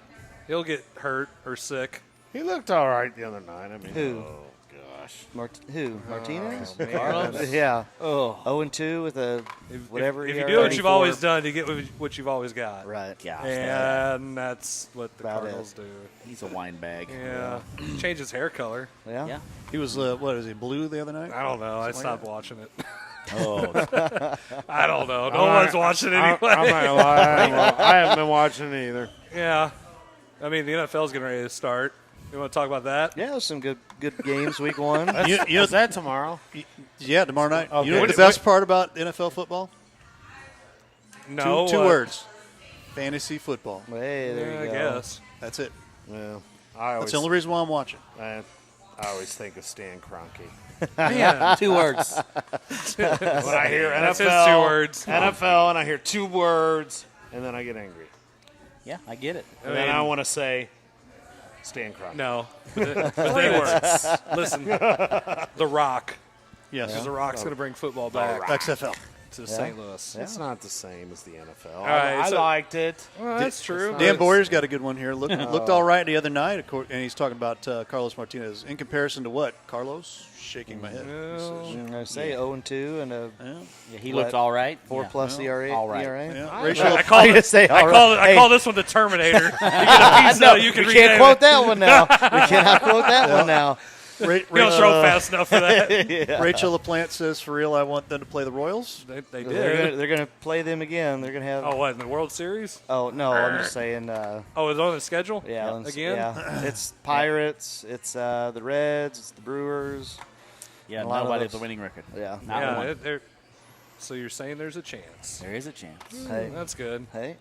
he'll get hurt or sick. He looked all right the other night. I mean, Who? oh gosh, who? Martinez? Carlos? Yeah. Oh. 0-2 with a whatever. If you ERA. do what you've 34. always done, you get what you've always got. Right. Gosh, And that's what the About Cardinals do. he's a wine bag. Yeah. Change his hair color. Yeah. Yeah. He was, what is he, blue the other night? I don't know. I Something like stopped that. watching it. Oh. I don't know. No one's watching it anyway. I'm not gonna lie. I haven't been watching it either. Yeah. I mean, the NFL's getting ready to start. You want to talk about that? Yeah, there's some good games week one. You know, Is that tomorrow? yeah, tomorrow night. Okay. You know what What- the best part about NFL football? No. Two words. Fantasy football. Hey, there Yeah, you I go. guess. That's it. Yeah, I always, That's the only reason why I'm watching. I always think of Stan Kroenke. Man. 2 words. When I hear That's NFL, his 2 words. NFL, and I hear 2 words, and then I get angry, Yeah, I get it. and then I want to say Stan Kroenke. No. But then it's, listen, The Rock. Yes. Because The Rock's going to bring football back XFL. to St. Louis. It's not the same as the NFL. right, I so- liked it. Well, that's true. Dan Boyer's got a good one here. Looked all right the other night, and he's talking about Carlos Martinez. In comparison to what? Carlos? Shaking my head. I'm gonna say 0-2 and a Yeah, he What? looked all right. 4+ ERA. All right. ERA. Yeah. Ratio. I call I it. say, I all call, right. I call this one the Terminator. You get a piece No, you can we can't rename quote it. that one now. We cannot quote that one now. You don't throw fast enough for that. Yeah. Rachel LaPlante says, for real, I want them to play the Royals. They did. They're gonna play them again. They're gonna have. Oh, what, in the World Series? Oh no, I'm just saying. Oh, it's on the schedule? Yeah, Again? Yeah, it's Pirates. It's the Reds. It's the Brewers. Yeah, a lot of nobody those- with the winning record. Yeah. Not one. So you're saying there's a chance? There is a chance. Hey. That's good. Hey.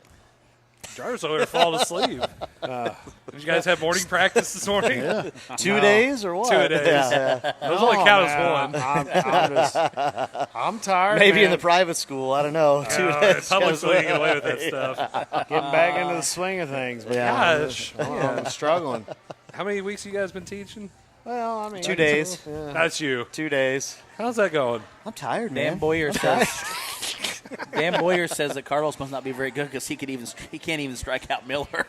Jarvis over there falling asleep. Did you guys have morning practice this morning? Yeah. 2 days or what? 2 days. Yeah. Those only count as one. I'm tired. Maybe man. in the private school. I don't know. 2 days. Public school, you can get away with that stuff. Getting back into the swing of things. But Gosh. I'm struggling. How many weeks you guys been teaching? Well, I mean, 2 days. That's you. 2 days. How's that going? I'm tired, man. Dan Boyer says that Carlos must not be very good because he can't even strike out Miller.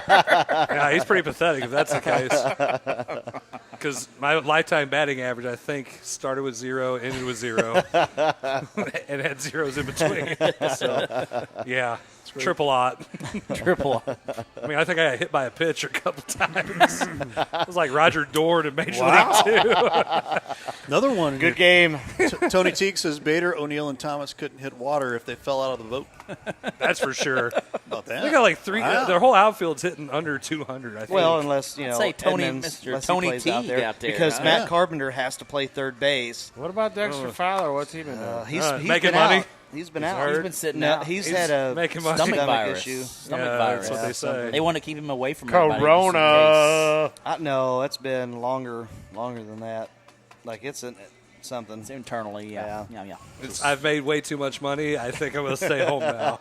Yeah, he's pretty pathetic if that's the case. Because my lifetime batting average, I think, started with 0, ended with 0, and had zeros in between. So, yeah, triple aught. Triple. I mean, I think I got hit by a pitcher a couple times. It was like Roger Dorn in Major League 2. Another one. Good game. Tony Teague says Bader, O'Neill, and Thomas couldn't hit water if they fell out of the boat. That's for sure. About that. They got like 3. Wow. Their whole outfield's hitting under 200. I think. Well, unless you know, say Tony- Edmonds, Mr. unless Tony he plays Teague out there, because huh? Matt Yeah. Carpenter has to play third base. What about Dexter Fowler? What's he been doing? He's making been money? out. He's been out. He's been sitting No, out. he's He's had a making money. Stomach virus. issue. Stomach Yeah, virus. that's what they say. They want to keep him away from everybody, Corona. No, it's been longer than that. Like it's something. It's internally, yeah. I've made way too much money. I think I'm going to stay home now.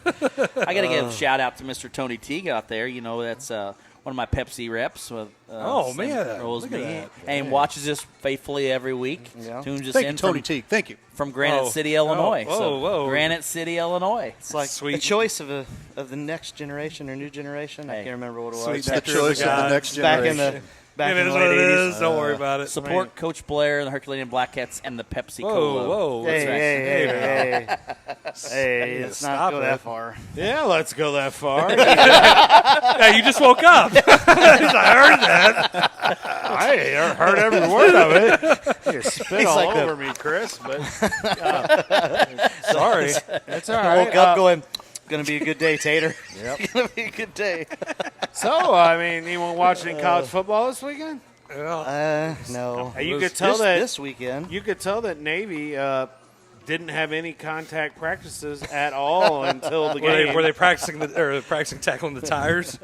I got to give a shout out to Mr. Tony Teague out there. You know, that's one of my Pepsi reps. With, Oh, man. Rolls Look at me that. and watches us faithfully every week. Yeah. Tunes us Thank in you, Tony from, Teague. Thank you. from Granite Oh. City, Illinois. Oh, whoa. Granite City, Illinois. It's like Sweet. a choice of the next generation or new generation. I Hey. can't remember what it was. Sweet It's the nectar of choice of the gods. next Back generation. in the It late is what it 80s. is. Don't worry about it. Support Coach Blair and the Herculean Blackcats and the Pepsi Whoa, Cola. whoa. what's that? Hey, let's not Stop go it. that far. Yeah, let's go that far. Yeah, you just woke up. I heard that. I heard every word of it. You spit He's all like over me, Chris. But sorry, it's all I right. woke up going, gonna be a good day, Tater. Gonna be a good day. So, I mean, you want watching college football this weekend? No. You could tell that this weekend. You could tell that Navy didn't have any contact practices at all until the game. Were they practicing tackling the tires?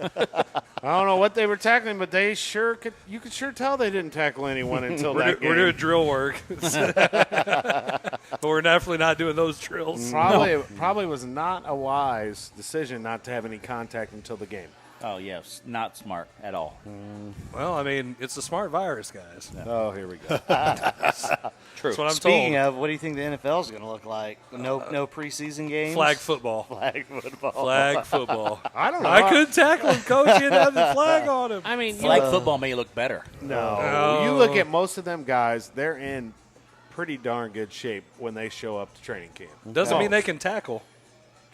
I don't know what they were tackling, but they sure could. You could sure tell they didn't tackle anyone until that game. We're doing drill work. But we're definitely not doing those drills. Probably was not a wise decision not to have any contact until the game. Oh, yes. Not smart at all. Well, I mean, it's a smart virus, guys. Oh, here we go. True. That's what I'm Speaking told. of, what do you think the NFL is going to look like? No preseason games. Flag football. Flag football. Flag football. I don't know. I couldn't tackle him, coach. He didn't have the flag on him. I mean, Flag football may look better. no. You look at most of them guys; they're in pretty darn good shape when they show up to training camp. Doesn't mean they can tackle.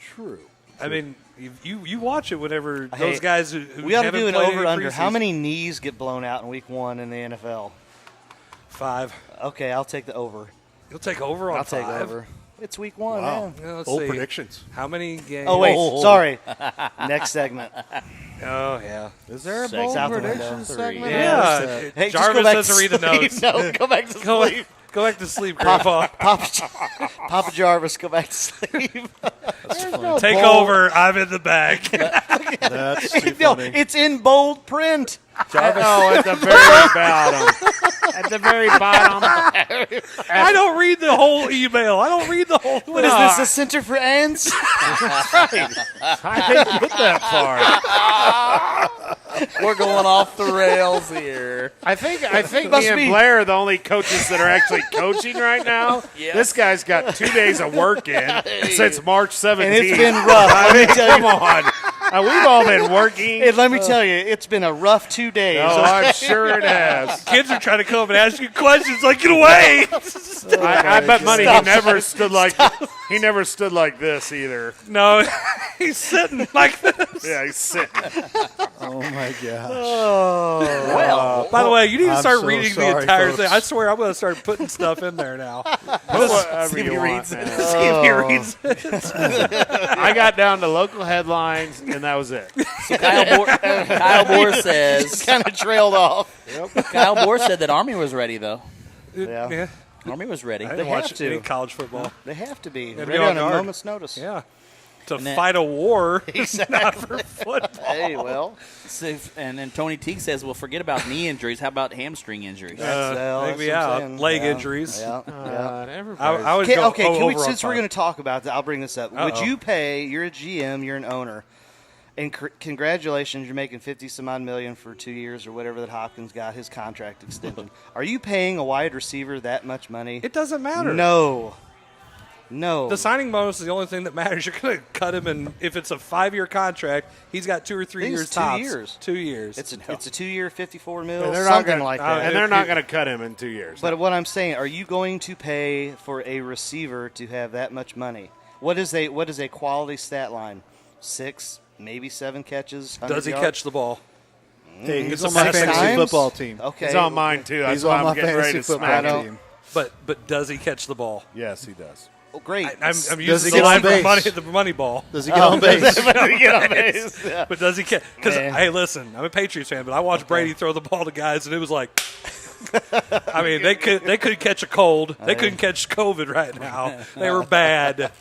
True. I mean, you watch it whenever those guys who We ought to haven't do an played any over-under. How preseason- many knees get blown out in week 1 in the NFL? 5. Okay, I'll take the over. You'll take over on I'll 5? take over. It's week 1, Wow. man. Yeah, let's Bold see. predictions. How many games? Oh, wait. Sorry. Next segment. Oh, yeah. Is there a Six bold out the window. prediction 3. segment? Yeah. Hey, just go Jarvis back to doesn't read the sleep. notes. No, go back to Go, sleep. go back to sleep, Grandpa. Papa Jarvis, go back to sleep. Take over. I'm in the back. That's too No, funny. it's in bold print. Oh, at the very bottom. At the very bottom. I don't read the whole email. I don't read the whole thing. What is this, a center for ants? I didn't get that far. We're going off the rails here. I think me Must and be- Blair are the only coaches that are actually coaching right now. Yes. This guy's got 2 days of work in since March 17th. And it's been rough. I mean, come on. We've all been working. And let me tell you, it's been a rough 2 days. Oh, I'm sure it has. Kids are trying to come up and ask you questions like, get away. I bet money he never stood like this either. No, he's sitting like this. Yeah, he's sitting. Oh my gosh. Well, By the way, you need to I'm start so reading the sorry, entire folks. thing. I swear I'm going to start putting stuff in there now. Whatever you want, man. See if he reads it. I got down to local headlines, and that was it. so Kyle Moore says kind of trailed off. Kyle Moore said that Army was ready though. Yeah. Army was ready. I They didn't have watch to. any college football. They have to be. Gotta Ready be on on a guard. moment's notice. Yeah. To And then- fight a war, Exactly. not for football. Hey, well. And then Tony Teague says, well, forget about knee injuries. How about hamstring injuries? Take me out. Leg injuries. Yeah. I would Okay, go can we, over since on we're five. going to talk about that, I'll bring this up. Would you pay, you're a GM, you're an owner, and congratulations, you're making 50-some-odd million for 2 years or whatever that Hopkins got, his contract extension. Are you paying a wide receiver that much money? It doesn't matter. No. The signing bonus is the only thing that matters. You're going to cut him, and if it's a 5-year contract, he's got 2 or 3 I think years it's 2 tops. years. 2 years. It's a 2-year, $54 million, And they're not something gonna, like that. And they're not going to cut him in 2 years. But what I'm saying, are you going to pay for a receiver to have that much money? What is a quality stat line? 6, maybe 7 catches. 100 Does he yards? catch the ball? Hey, he's It's on a my six fantasy times? football team. Okay. He's on mine, too. That's He's why on I'm my getting ready fantasy to football smack him. team. But does he catch the ball? Yes, he does. Oh, great. I'm Does using he the get on line for base? the money ball. Does he get on base? But does he catch? Because, Man. hey, listen, I'm a Patriots fan, but I watched Brady throw the ball to guys, and it was like, I mean, they could catch a cold. They couldn't catch COVID right now. They were bad.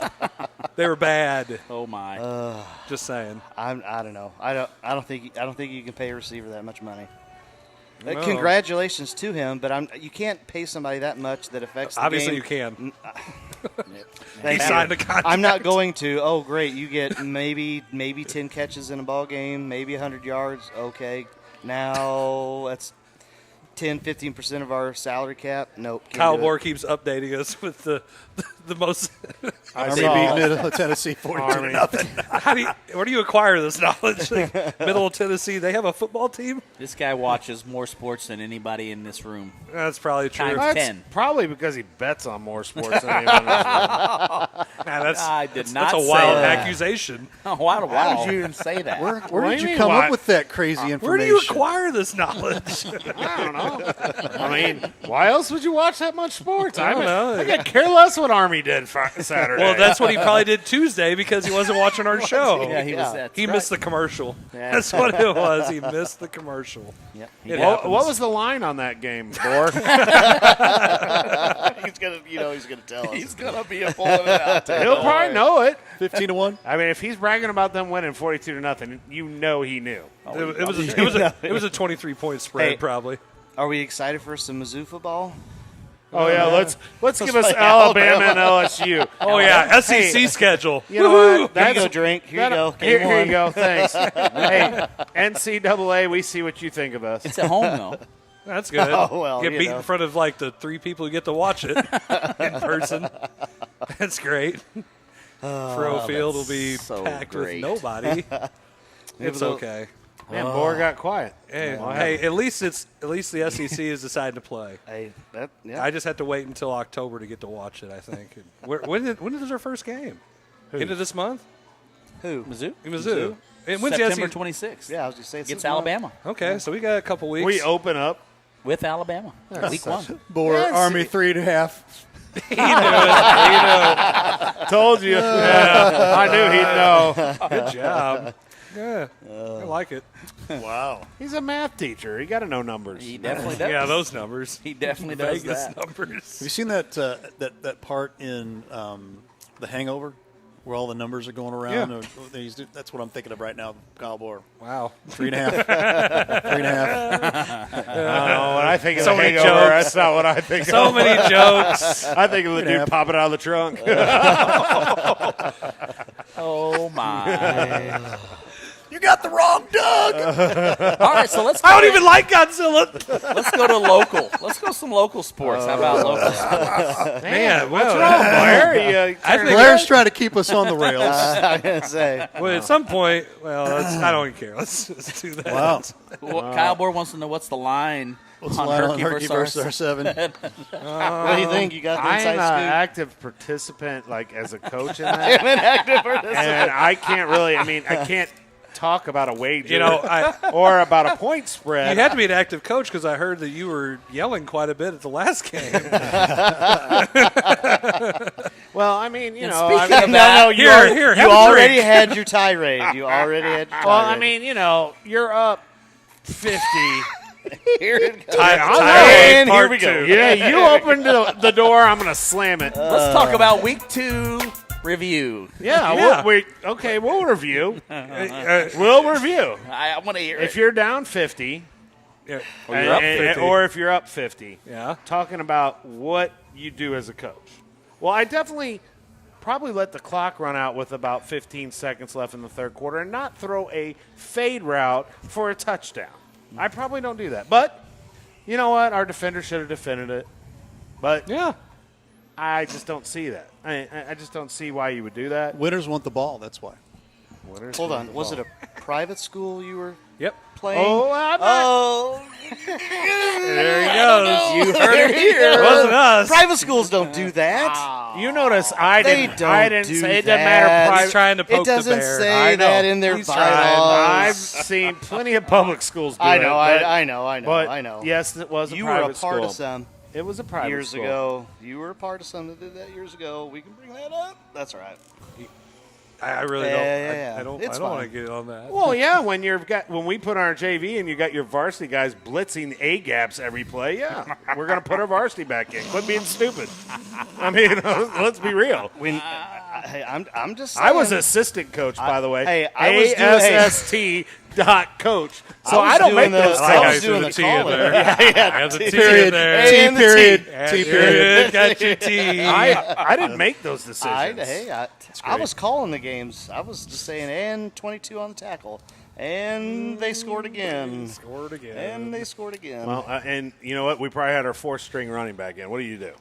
They were bad. Oh my! Just saying. I don't know. I don't think you can pay a receiver that much money. No. Congratulations to him, but you can't pay somebody that much that affects the Obviously, game. you can. Thank He you. signed a contract. I'm not going to. Oh, great! You get maybe 10 catches in a ball game, maybe 100 yards. Okay, now that's 10-15% of our salary cap. Nope. can't Kyle do it. Moore keeps updating us with the most. Army beat Middle Tennessee 42-0. Where do you acquire this knowledge? Like, Middle Tennessee, they have a football team. This guy watches more sports than anybody in this room. That's probably true. Times That's 10. probably because he bets on more sports than anyone else. I did not That's a say wild that. accusation. Oh, why would you even say that? Where What did do you you come mean, up why? with that crazy information? Where do you acquire this knowledge? I don't know. I mean, why else would you watch that much sports? I don't know. I could care less what Army did Saturday. Well, that's what he probably did Tuesday because he wasn't watching our show. Yeah, he was. That's He right. missed the commercial. Yeah. That's what it was. He missed the commercial. Yep. It what happens. was the line on that game, Boar? he's gonna tell us. He's gonna be pulling it out. He'll probably know it. 15-1. I mean, if he's bragging about them winning 42-0, you know he knew. It was a 23-point spread, Hey. probably. Are we excited for some Mizzou football? Oh yeah, let's give us play Alabama and LSU. Oh yeah, SEC Hey. schedule. You know what? Here you go, drink. Here you go. Game Here you one. go. Thanks. Hey, NCAA, we see what you think of us. It's at home though. That's good. Oh, well, get you beat know. in front of like the 3 people who get to watch it in person. That's great. Fro Field will be so packed great. with nobody. It's will- okay. Man, Boar got quiet. Hey, Well, hey, at least the SEC is deciding to play. Hey, yeah. I just have to wait until October to get to watch it. I think. When is our first game? End of this month. Who? Mizzou. Mizzou. And when's the September SEC? 26th. Yeah, I was just saying. Against Alabama. Okay, so we got a couple weeks. We open up. With Alabama. Week 1. Boar, Yes. Army 3.5. He knew. Told you. Yeah, I knew he'd know. Good job. Yeah, I like it. Wow. He's a math teacher. He got to know numbers. He definitely does. Yeah, those numbers. He definitely does Vegas that. numbers. Have you seen that that part in The Hangover where all the numbers are going around? Yeah. That's what I'm thinking of right now, Kyle Boar. Wow. 3.5. 3.5. Oh, when I think of So the many Hangover, jokes. that's not what I think So of. many jokes. I think of the dude 3.5. popping out of the trunk. Oh my! You got the wrong Doug. All right, so let's. I don't even like Godzilla. Let's go to local. Let's go some local sports. How about local sports? Man, what's wrong, Blair? Blair's trying to keep us on the rails. I'm gonna say. Well, at some point, I don't even care. Let's do that. Wow. Well, Kyle Moore wants to know what's the line What's on the line Herky on Herky versus R7? What do you think? You got the I'm inside an scoop? active participant, like as a coach in that, I'm an active participant. and I can't really. I mean, I can't talk about a wager, You know, or about a point spread. you had to be an active coach because I heard that you were yelling quite a bit at the last game. Well, I mean, you And know, speaking I mean, of that, Here, you have a already drink. had your tirade. You already had your tirade. well, I mean, you know, you're up 50. here it goes. Tirade And here part we go. two. Yeah, you opened the door. I'm gonna slam it. Let's talk about week 2 review. Yeah. We'll review. We'll review. I want to hear If it. you're down 50, Yeah. Or you're up 50. or if you're up 50, Yeah. talking about what you do as a coach. Well, I definitely probably let the clock run out with about 15 seconds left in the third quarter and not throw a fade route for a touchdown. I probably don't do that. But you know what? Our defender should have defended it. But Yeah. I just don't see that. I just don't see why you would do that. Winners want the ball. That's why. Hold on. Was it a private school you were Yep. playing? Oh, I'm not. Oh. There he goes. You heard it here. It wasn't us. Private schools don't do that. You notice I They didn't. don't I didn't do say it that. doesn't matter. He's Private. trying to It poke the doesn't bear. say I know. that in their He's bylaws. I've seen plenty of public schools do I it. know, but- I know, But I know. yes, it was a You were private a part school. of some It was a private years school. ago. You were a part of some that did that years ago. We can bring that up. That's all right. I really Yeah, don't. yeah. I don't. It's I don't want to fine. get on that. Well, yeah, when we put our JV and you got your varsity guys blitzing A gaps every play, yeah, we're gonna put our varsity back in. Quit being stupid. I mean, let's be real. When hey, I'm just saying. I was assistant coach, by the way. Hey, I was doing- ASST.coach. So I was I don't doing make the- those I like I how was you calls. threw doing the the T in calling. there. Yeah, Has a T Period. in there. T And the period. T. T period. Got your T. I didn't make those decisions. I was calling the games. I was just saying, and 22 on the tackle. And they scored again. Scored again. And they scored again. Well, and you know what? We probably had our fourth string running back in. What do you do?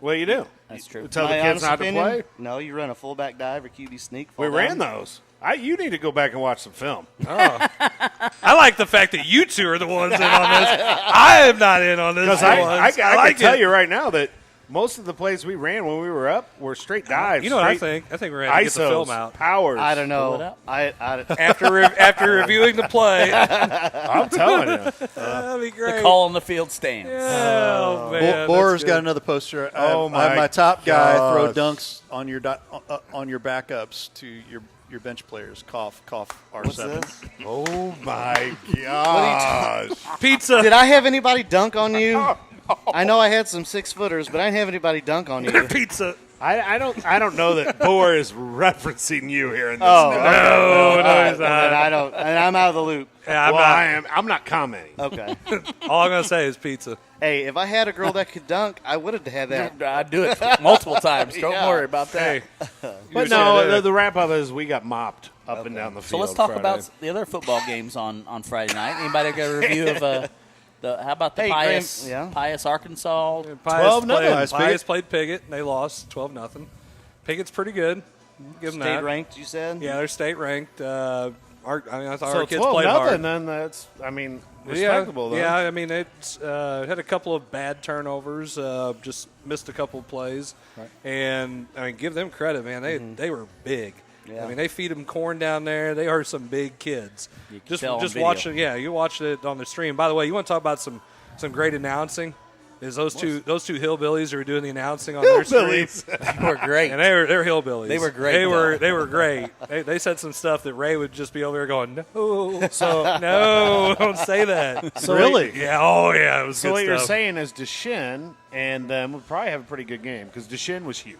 What do you do? That's true. You tell the My kids honest not to opinion, play? No, you run a fullback dive or QB sneak. We fall ran down. those. You need to go back and watch some film. I like the fact that you two are the ones in on this. I am not in on this. Because for I once. can tell it. you right now that most of the plays we ran when we were up were straight dives. You know what I straight think? I think we're going to get the ISOs, film out. powers. I don't know. After reviewing the play. I'm telling you. That'd be great. The call on the field stands. Oh, man. Borer's that's got good. another poster. Oh, I have my my top guy throw gosh. dunks on your on your backups to your bench players. Cough, cough. What's R7. this? Oh my gosh! Pizza. Did I have anybody dunk on you? I know I had some 6-footers, but I didn't have anybody dunk on you. Pizza. I don't know that Boer is referencing you here in this. Oh, no. No, he's Well, then not. I don't. And I'm out of the loop. Yeah, I'm Well, not. I am. I'm not commenting. Okay. All I'm going to say is pizza. Hey, if I had a girl that could dunk, I would have had that. I do it multiple times. Don't Yeah. worry about that. Hey. But no, the wrap up is we got mopped up and down the field. So let's talk Friday. about the other football games on Friday night. Anybody got a review of how about the Hey, Pius Graham, yeah. Pius Arkansas? 12-0. Pius Pius played Piggott, and they lost 12-0. Piggott's pretty good. Give them State that. ranked, you said? Yeah, they're state ranked. I thought So our kids 12 played hard. nothing. Then that's respectable. Yeah, though. I mean, it's had a couple of bad turnovers, just missed a couple of plays. Right. And, I mean, give them credit, man. They were big. Yeah. I mean, they feed them corn down there. They are some big kids. You can Just tell on video. watching, yeah, you watched it on the stream. By the way, you want to talk about some great announcing? Is those two hillbillies who were doing the announcing on their stream? They were great. And they're hillbillies. They were great, They were though. great. They said some stuff that Ray would just be over there going, no, no, don't say that. So really? Yeah. Oh yeah. It was So good what you're stuff. saying is Deshaun and them would probably have a pretty good game because Deshaun was huge.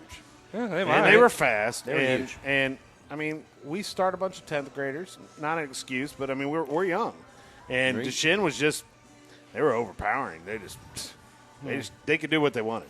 Yeah, they And might. they were fast. They were and, huge. And, I mean, we start a bunch of 10th graders. Not an excuse, but, I mean, we're young. And Deshaun was just – they were overpowering. They could do what they wanted.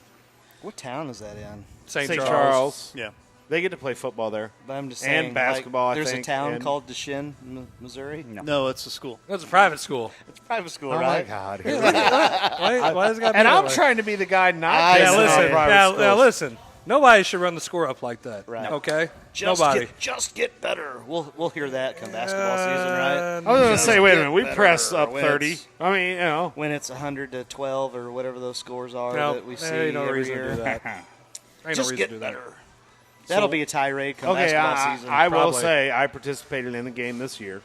What town is that in? St. St. Charles. Charles. Yeah. They get to play football there. But I'm just saying, and basketball. there's I think, a town and- called Deshin, Missouri. No, it's a school. That's a private school. It's a private school, Oh right? my God! Why does it got to be And that I'm way? trying to be the guy not. I Yeah, pissing listen. on private Now, schools. listen. Nobody should run the score up like that. Right. Okay. Just Nobody. just get better. We'll hear that come basketball season, right? I was going to Just say, wait a get minute. We better press up when 30. it's- I mean, you know. When it's 100-12 or whatever those scores are No, that we see ain't no every reason year. to do that. Ain't no Just reason get to do that. better. That'll be a tirade come Okay, basketball season. I will Probably. say I participated in the game this year,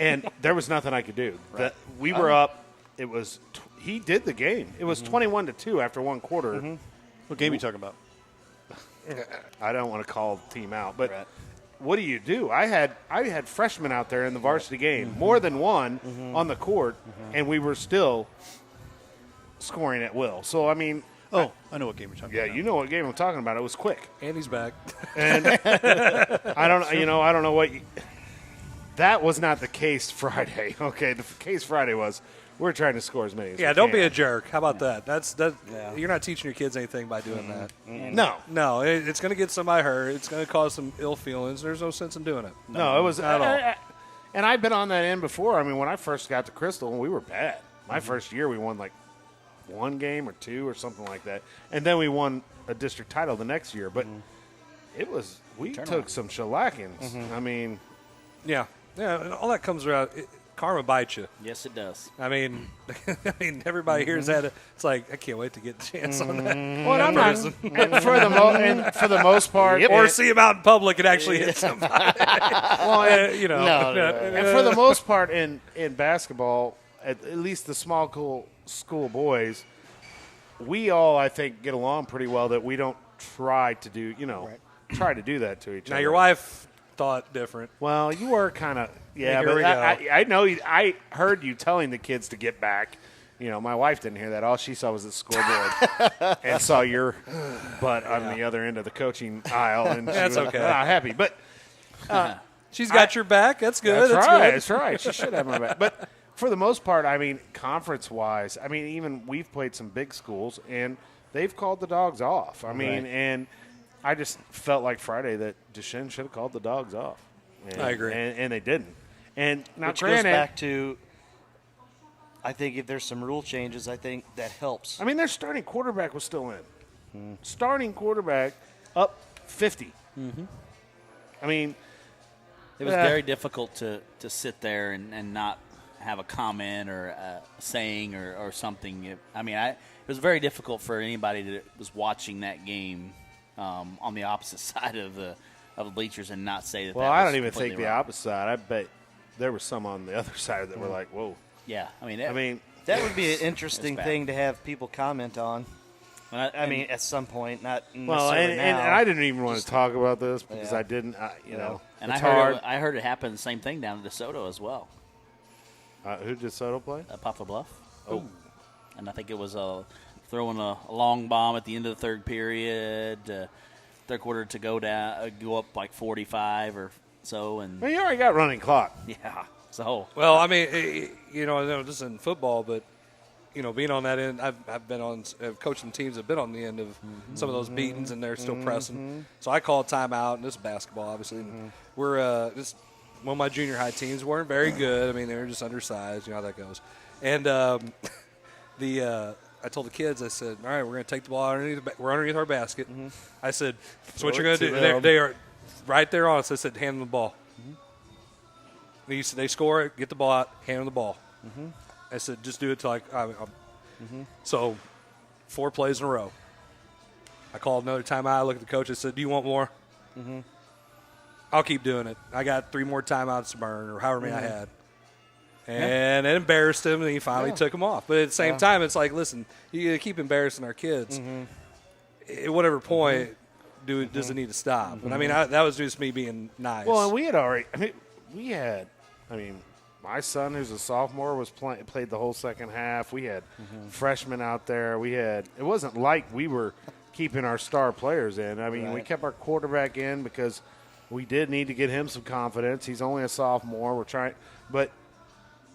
and there was nothing I could do. We were up. It was he did the game. It was 21-2 after one quarter. What game are you talking about? I don't want to call the team out, but Right. what do? I had freshmen out there in the varsity game, more than one on the court, and we were still scoring at will. So I mean, Oh, I know what game you're talking yeah, about. you know what game I'm talking about. It was quick. And he's back. And I don't know what. That was not the case Friday. Okay, the case Friday was we're trying to score as many as Yeah, we don't can. be a jerk. How about that? That's that. Yeah. You're not teaching your kids anything by doing that. No, No, it's going to get somebody hurt. It's going to cause some ill feelings. There's no sense in doing it. no, it was Not at all. and I've been on that end before. I mean, when I first got to Crystal, we were bad. My Mm-hmm. first year, we won like one game or two or something like that, and then we won a district title the next year. But it was we took some shellackings. I mean, Yeah, and all that comes around. Karma bites you. Yes, it does. I mean, everybody here's that. It's like I can't wait to get the chance on that. well, I'm not, and for the most part, Or see him out in public and actually hit somebody. well, and, you know. No. and for the most part in basketball, at least the small school boys, we all I think get along pretty well. That we don't try to do try to do that to each other. Now your wife thought different. Well, you were kind of Here but we I know I heard you telling the kids to get back. You know, my wife didn't hear that. All she saw was the scoreboard and saw your butt on the other end of the coaching aisle, and she That's was okay. not happy. But She's got your back. That's good. That's That's right. good. That's right. She should have my back. But for the most part, I mean, conference-wise, I mean, even we've played some big schools, and they've called the dogs off. I mean, and I just felt like Friday that Deshin should have called the dogs off. And, I agree. And they didn't. And now, Which goes granted, back to, I think if there's some rule changes, I think that helps. I mean, their starting quarterback was still in. Starting quarterback up 50. I mean, It was very difficult to sit there and not have a comment or a saying or something. It was very difficult for anybody that was watching that game on the opposite side of the bleachers and not say that. well, that I was don't even completely think the wrong. opposite side. I bet there was some on the other side that were like, whoa. Yeah, I mean, That would be an interesting bad. thing to have people comment on. I mean, at some point, not Well, necessarily and now. I didn't even want to talk about this because I didn't, And it's I heard hard. I heard it happened the same thing down in DeSoto as well. Who did Soto play? Papa Bluff. Oh, and I think it was throwing a long bomb at the end of the third period, third quarter to go up like 45 or so, and Well, you already got running clock. yeah. So Well, I mean, I know this isn't football, but being on that end, I've coached some teams that have been on the end of some of those beatings, and they're still pressing. So I call a timeout, and this is basketball, obviously. And we're just one of my junior high teams weren't very good. I mean, they were just undersized. You know how that goes. And I told the kids, I said, all right, we're going to take the ball we're underneath our basket. I said, so what you're going to do? They are right there on us. I said, hand them the ball. They score it, get the ball out, hand them the ball. I said, just do it till So 4 plays in a row. I called another timeout. I looked at the coach. I said, do you want more? I'll keep doing it. I got 3 more timeouts to burn or however many I had. And it embarrassed him, and he finally took them off. But at the same time, it's like, listen, you got to keep embarrassing our kids. At whatever point does it need to stop? And I mean, that was just me being nice. Well, and we had my son, who's a sophomore, played the whole second half. We had freshmen out there. It wasn't like we were keeping our star players in. I mean, we kept our quarterback in because we did need to get him some confidence. He's only a sophomore. We're trying, but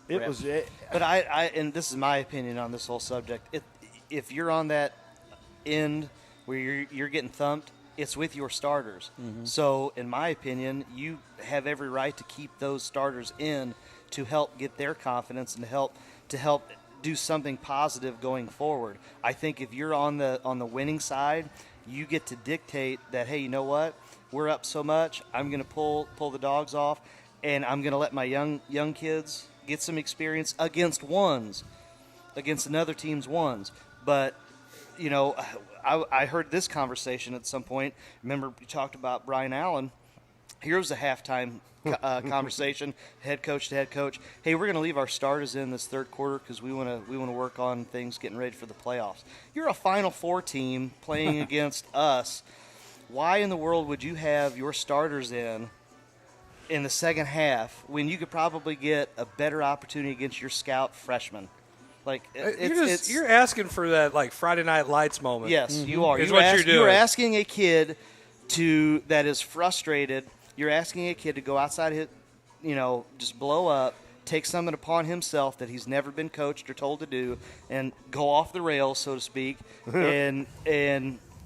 it was. But I and this is my opinion on this whole subject. If you're on that end where you're getting thumped, it's with your starters. So, in my opinion, you have every right to keep those starters in to help get their confidence and to help do something positive going forward. I think if you're on the winning side, you get to dictate that, hey, you know what? We're up so much, I'm going to pull the dogs off, and I'm going to let my young kids get some experience against another team's ones. But, you know, I heard this conversation at some point. Remember, we talked about Brian Allen. Here's a halftime conversation, head coach to head coach. Hey, we're going to leave our starters in this third quarter because we want to work on things getting ready for the playoffs. You're a Final Four team playing against us. Why in the world would you have your starters in the second half when you could probably get a better opportunity against your scout freshmen? Like you're asking for that like Friday Night Lights moment. Yes, you are. You're doing. You're asking a kid that is frustrated. You're asking a kid to go outside his, just blow up, take something upon himself that he's never been coached or told to do, and go off the rails, so to speak, and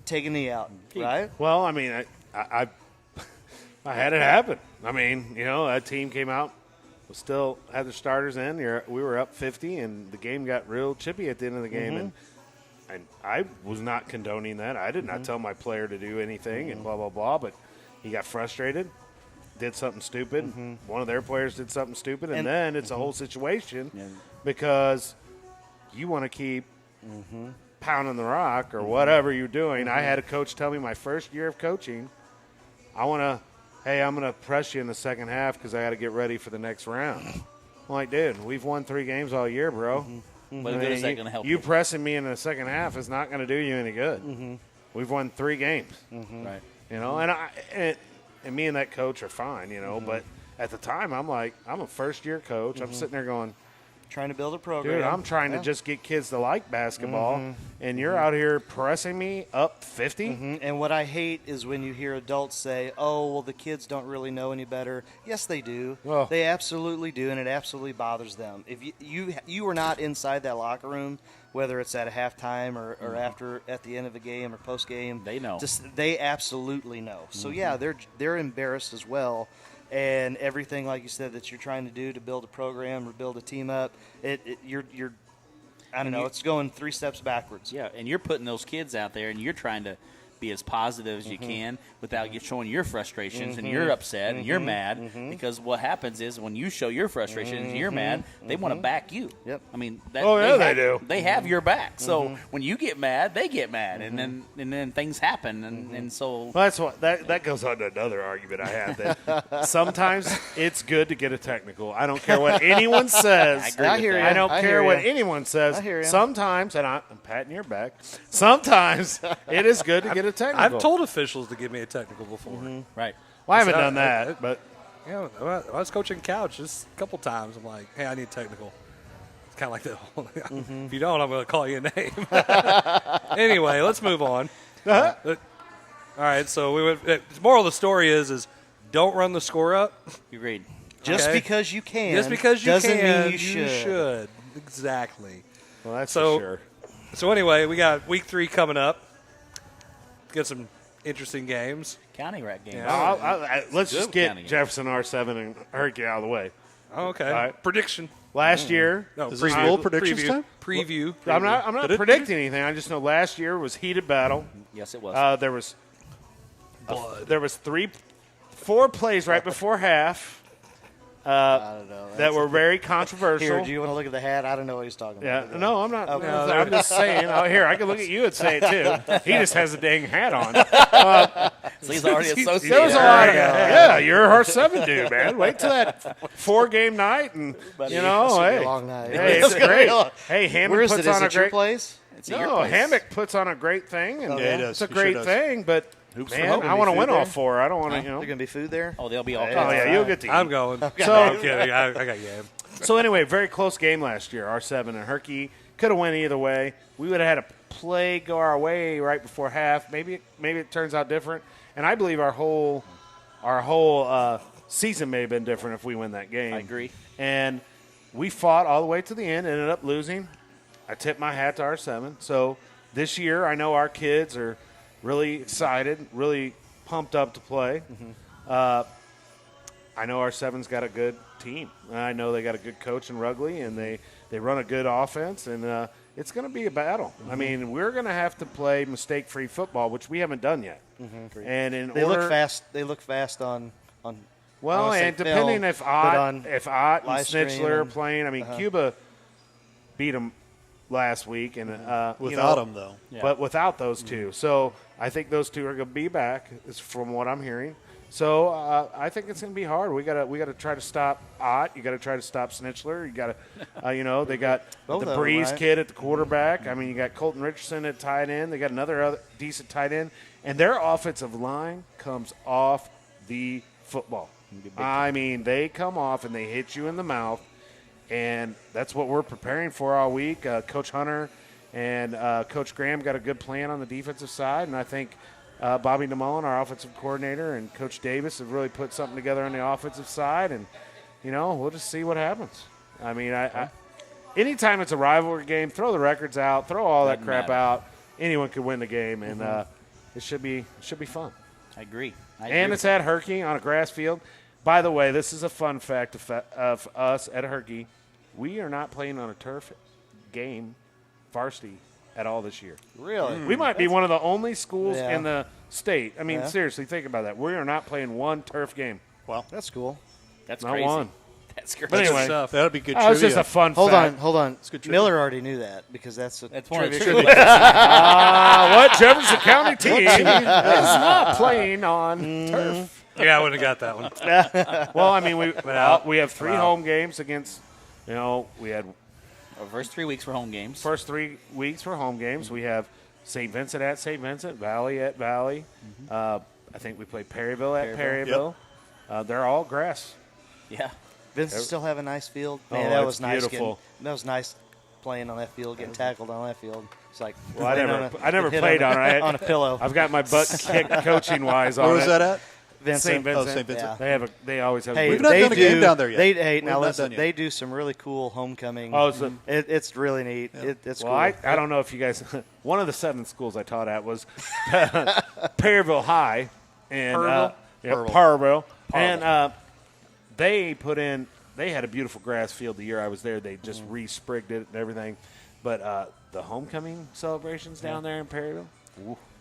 take a knee out. Right? Well, I mean, I had it happen. I mean, that team came out. We still had the starters in. We were up 50, and the game got real chippy at the end of the game. And I was not condoning that. I did not tell my player to do anything and blah, blah, blah. But he got frustrated, did something stupid. One of their players did something stupid. And then it's a whole situation because you want to keep pounding the rock or whatever you're doing. I had a coach tell me my first year of coaching, I'm going to press you in the second half because I got to get ready for the next round. I'm like, dude, we've won 3 games all year, bro. What good is that going to help you pressing me in the second half is not going to do you any good. We've won 3 games. Right. And me and that coach are fine, but at the time I'm like, I'm a first-year coach. I'm sitting there going, trying to build a program. Dude, I'm trying to just get kids to like basketball, and you're out here pressing me up 50? And what I hate is when you hear adults say, oh, well, the kids don't really know any better. Yes, they do. Well, they absolutely do, and it absolutely bothers them. If you are not inside that locker room, whether it's at a halftime or after at the end of the game or post-game, they know. They absolutely know. So, yeah, they're embarrassed as well. And everything, like you said, that you're trying to do to build a program or build a team up, you're I don't know, it's going 3 steps backwards. Yeah, and you're putting those kids out there, and you're trying to be as positive as you can without you showing your frustrations, and you're upset and you're mad because what happens is when you show your frustrations and you're mad, they want to back you. Yep. I mean, they do. They have your back. So when you get mad, they get mad, and then things happen, and so well, that's what that goes on to another argument I had. That sometimes it's good to get a technical. I don't care what anyone says. I hear you. I don't care what you. anyone says. I hear you. Sometimes, and I'm patting your back. Sometimes it is good to get a technical. I've told officials to give me a technical before. Right. Well, I haven't done that, but I was coaching couch just a couple times. I'm like, hey, I need technical. It's kind of like that whole if you don't, I'm going to call you a name. Anyway, let's move on. All right, so the moral of the story is don't run the score up. Agreed. Just because you can. Just because you doesn't can, mean you should. Exactly. Well, that's for sure. So anyway, we got week 3 coming up. Got some interesting games. County rack games. Yeah. Let's just get county Jefferson R7 and Herky out of the way. Okay. All right. Prediction. Last year, No, Is this bowl predictions preview. time? Preview. I'm not predicting anything. I just know last year was heated battle. Yes, it was. There was 4 plays right before half. I don't know. That were very controversial. Here, do you want to look at the hat? I don't know what he's talking about. Yeah, no, I'm not. Okay. I'm just saying. Oh, here, I can look at you and say it too. He just has a dang hat on. So he's already associated. There was a lot of you're a R7 dude, man. Wait till that 4-game night, and hey, a long night. hey, it's great. Hey, Hammock Where is puts it? Is on a it your great place? It's at your No, place. Hammock puts on a great thing, and Yeah, he does. it's a He sure great does. thing. But Hoops for man, Hope. I want to Food win all there? 4. I don't want to, There's going to be food there? Oh, they'll be all Oh kinds. yeah, you'll get to eat. I'm going. So- No, I'm kidding. I got game. So anyway, very close game last year. R7 and Herky could have went either way. We would have had a play go our way right before half. Maybe it turns out different. And I believe our whole season may have been different if we win that game. I agree. And we fought all the way to the end. Ended up losing. I tipped my hat to R7. So this year, I know our kids are really excited, really pumped up to play. I know our 7's got a good team. I know they got a good coach in Rugley, and they run a good offense, and it's going to be a battle. I mean, we're going to have to play mistake-free football, which we haven't done yet. And They look fast. They look fast on. Well, and depending if Ott and Snitchler are and- playing, I mean, Cuba beat them last week, and Without them, though. but without those two, so I think those two are going to be back, is from what I'm hearing. So I think it's going to be hard. We gotta try to stop Ott. You got to try to stop Snitchler. You got to, they got Both the of them, Breeze right? kid at the quarterback. I mean, you got Colton Richardson at tight end. They got another decent tight end, and their offensive line comes off the football. I mean, they come off and they hit you in the mouth, and that's what we're preparing for all week. Coach Hunter and Coach Graham got a good plan on the defensive side, and I think Bobby DeMullen, our offensive coordinator, and Coach Davis have really put something together on the offensive side, and, we'll just see what happens. I mean, anytime it's a rivalry game, throw the records out, throw all that crap out. Anyone could win the game, and it should be fun. I agree. And it's at Herky on a grass field. By the way, this is a fun fact of us at Herky. We are not playing on a turf game, varsity, at all this year. Really? We might be one of the only schools Yeah. in the state. I mean, Yeah. seriously, think about that. We are not playing one turf game. Well, That's cool. That's Not crazy. one. That's crazy. But anyway, stuff. That'd be good that was trivia. just a fun Hold fact. on. good trivia. Miller already knew that because that's one of the trivia. What Jefferson County team is not playing on turf? Yeah, I wouldn't have got that one. Well, I mean, we have 3 Wow. home games against, we had Our first 3 weeks were home games. first 3 weeks for home games. We have St. Vincent at St. Vincent, Valley at Valley. I think we play Perryville at Perryville. They're all grass. Yeah. Vincent still have a nice field. Oh, Man, that that's was nice. beautiful. That was nice playing on that field, getting tackled on that field. It's like Well, I never hit played on it. on a pillow. I've got my butt kicked coaching wise on it. Where was that at? Vincent. St. Vincent. Oh, St. Vincent. Yeah. They always have. Hey, We've not they done a game down there yet. Hey, now We've not listen, done yet. they do some really cool homecoming. Oh, so- it's really neat. It's Well, cool. I don't know if you guys. One of the 7 schools I taught at was Perryville High, and Parville, and they put in. They had a beautiful grass field the year I was there. They just re-sprigged it and everything, but the homecoming celebrations down there in Perryville,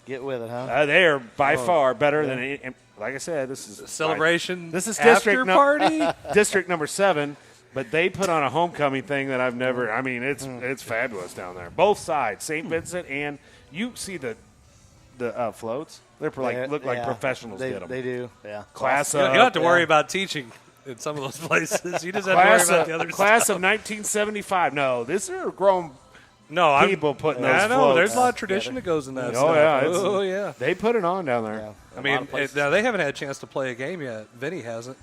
Get with it, huh? they are by far better than any. And like I said, this is Celebration. This is after district party. district number 7, but they put on a homecoming thing that I've never. I mean, it's fabulous down there. Both sides, St. Vincent, and you see the floats. They're look like professionals They, did them. They do. Yeah. Class You of don't have to worry about teaching in some of those places. You just have to worry about the other class stuff. of 1975. No, this are grown No, people putting those I know. floats. There's a lot of tradition that goes in that Oh stuff. yeah, Oh yeah. They put it on down there. Yeah. I mean, now they haven't had a chance to play a game yet. Vinny hasn't.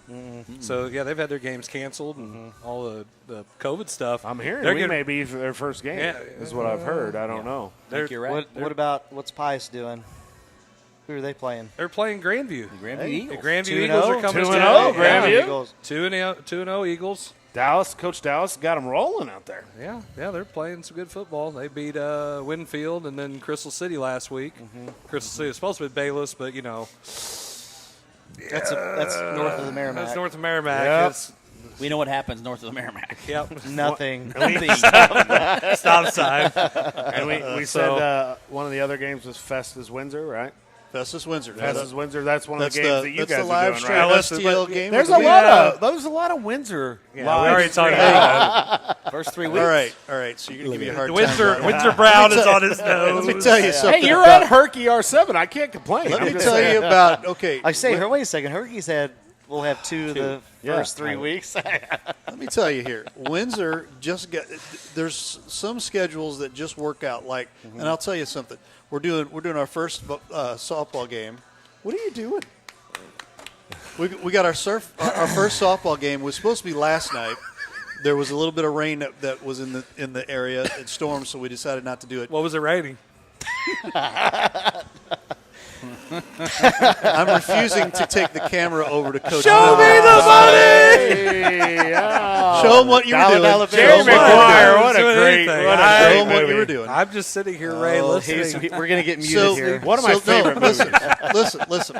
So yeah, they've had their games canceled and all the COVID stuff. I'm hearing They're we getting- may be their first game. Yeah. Is what I've heard. I don't know. I think you're right. What's Pius doing? Who are they playing? They're playing Grandview. Grandview Eagles. The Grandview 2-0. Eagles are coming 2-0, to town. Grandview. Eagles. 2-0 Eagles. Coach Dallas got them rolling out there. Yeah, they're playing some good football. They beat Winfield and then Crystal City last week. Crystal City is supposed to be Bayless, but That's north of the Merrimack. That's north of Merrimack. Yep. It's, We know what happens north of the Merrimack. yep. Nothing. Stop sign. And we said one of the other games was Festus Windsor, right? Festus Windsor. Festus Windsor. That's one of That's the games that you that's guys the live are stream doing, right? STL game. There's of a the lot week. of a Windsor. We already talked about that. First 3 weeks. All right. So you're going to give me a hard time. Windsor Brown is on his nose. Let me tell you something. Hey, you're about, at Herky R7. I can't complain. Let I'm me just tell saying. you about. Okay. I say, wait a second. Herky's we'll have two of the first 3 weeks. Let me tell you here. Windsor just got. There's some schedules that just work out. Like, and I'll tell you something. We're doing our first softball game. What are you doing? We got our first softball game was supposed to be last night. There was a little bit of rain that was in the area. It stormed, so we decided not to do it. What was it raining? I'm refusing to take the camera over to Coach. Show me the money! Show him what you were doing. Jerry Maguire, what a great, Show him what you were doing. I'm just sitting here, Ray, listening. We're going to get muted here. One of my favorite movies. Listen.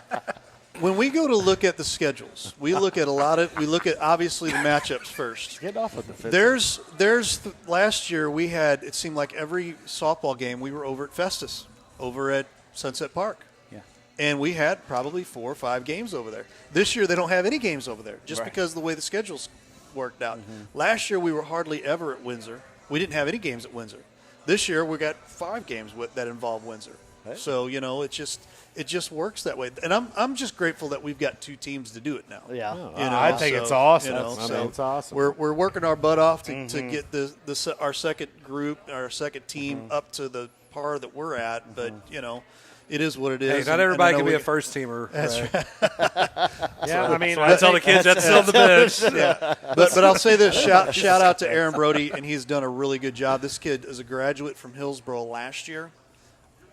When we go to look at the schedules, we look at obviously the matchups first. Get off of the fifth. Last year we had, it seemed like every softball game we were over at Festus, over at Sunset Park. Yeah. And we had probably 4 or 5 games over there. This year they don't have any games over there just because of the way the schedules worked out. Last year we were hardly ever at Windsor. We didn't have any games at Windsor. This year we got 5 games that involve Windsor. Right. So, it just works that way. And I'm just grateful that we've got 2 teams to do it now. Yeah. I think it's awesome. It's awesome. We're working our butt off to get our second group, our second team up to the par that we're at. But, it is what it is. Hey, not everybody can be a first teamer. That's right. Yeah, I mean, I tell the kids that's still the bench. Yeah. But I'll say this, shout out to Aaron Brody, and he's done a really good job. This kid is a graduate from Hillsboro last year.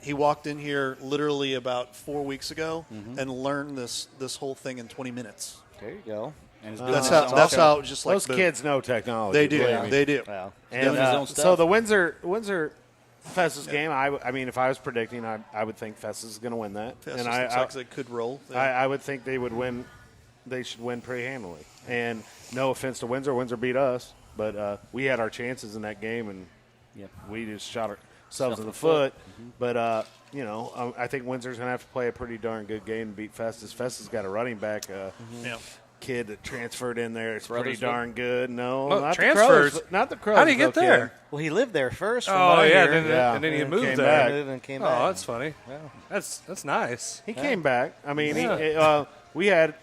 He walked in here literally about 4 weeks ago and learned this whole thing in 20 minutes. There you go. And That's how it just like those kids know technology. They do. They do. Wow. And so the Windsor Festus game, I mean, if I was predicting, I would think Festus is going to win that. Festus and looks like they could roll. I would think they would win. They should win pretty handily. And no offense to Windsor, Windsor beat us, but we had our chances in that game, and we just shot ourselves in the foot. But I think Windsor's going to have to play a pretty darn good game to beat Festus. Festus got a running back. Kid that transferred in there. It's pretty darn good. No, not transfers. The Crows. Not the Crows. How did he get there? Well, he lived there first. And then he moved there. And came back. Oh, that's funny. Yeah. That's nice. He came back. I mean, we had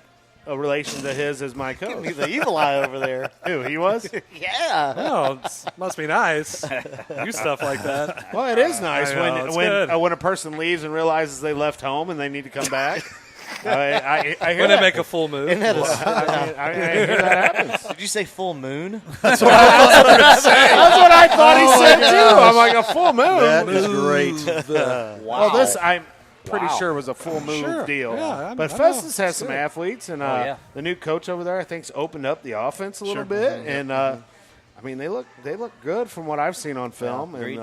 a relation to his as my coach. The evil eye over there. Who, he was? Yeah. Oh, must be nice. Do stuff like that. Well, it is nice when a person leaves and realizes they left home and they need to come back. I hear when that. they make a full move. I hear that happens. Did you say full moon? That's what I thought he said too. I'm like, a full moon. That is great. Well, this I'm pretty sure was a full move deal. Yeah, but Festus has some athletes, and the new coach over there, I think's opened up the offense a little bit. And I mean, they look good from what I've seen on film. And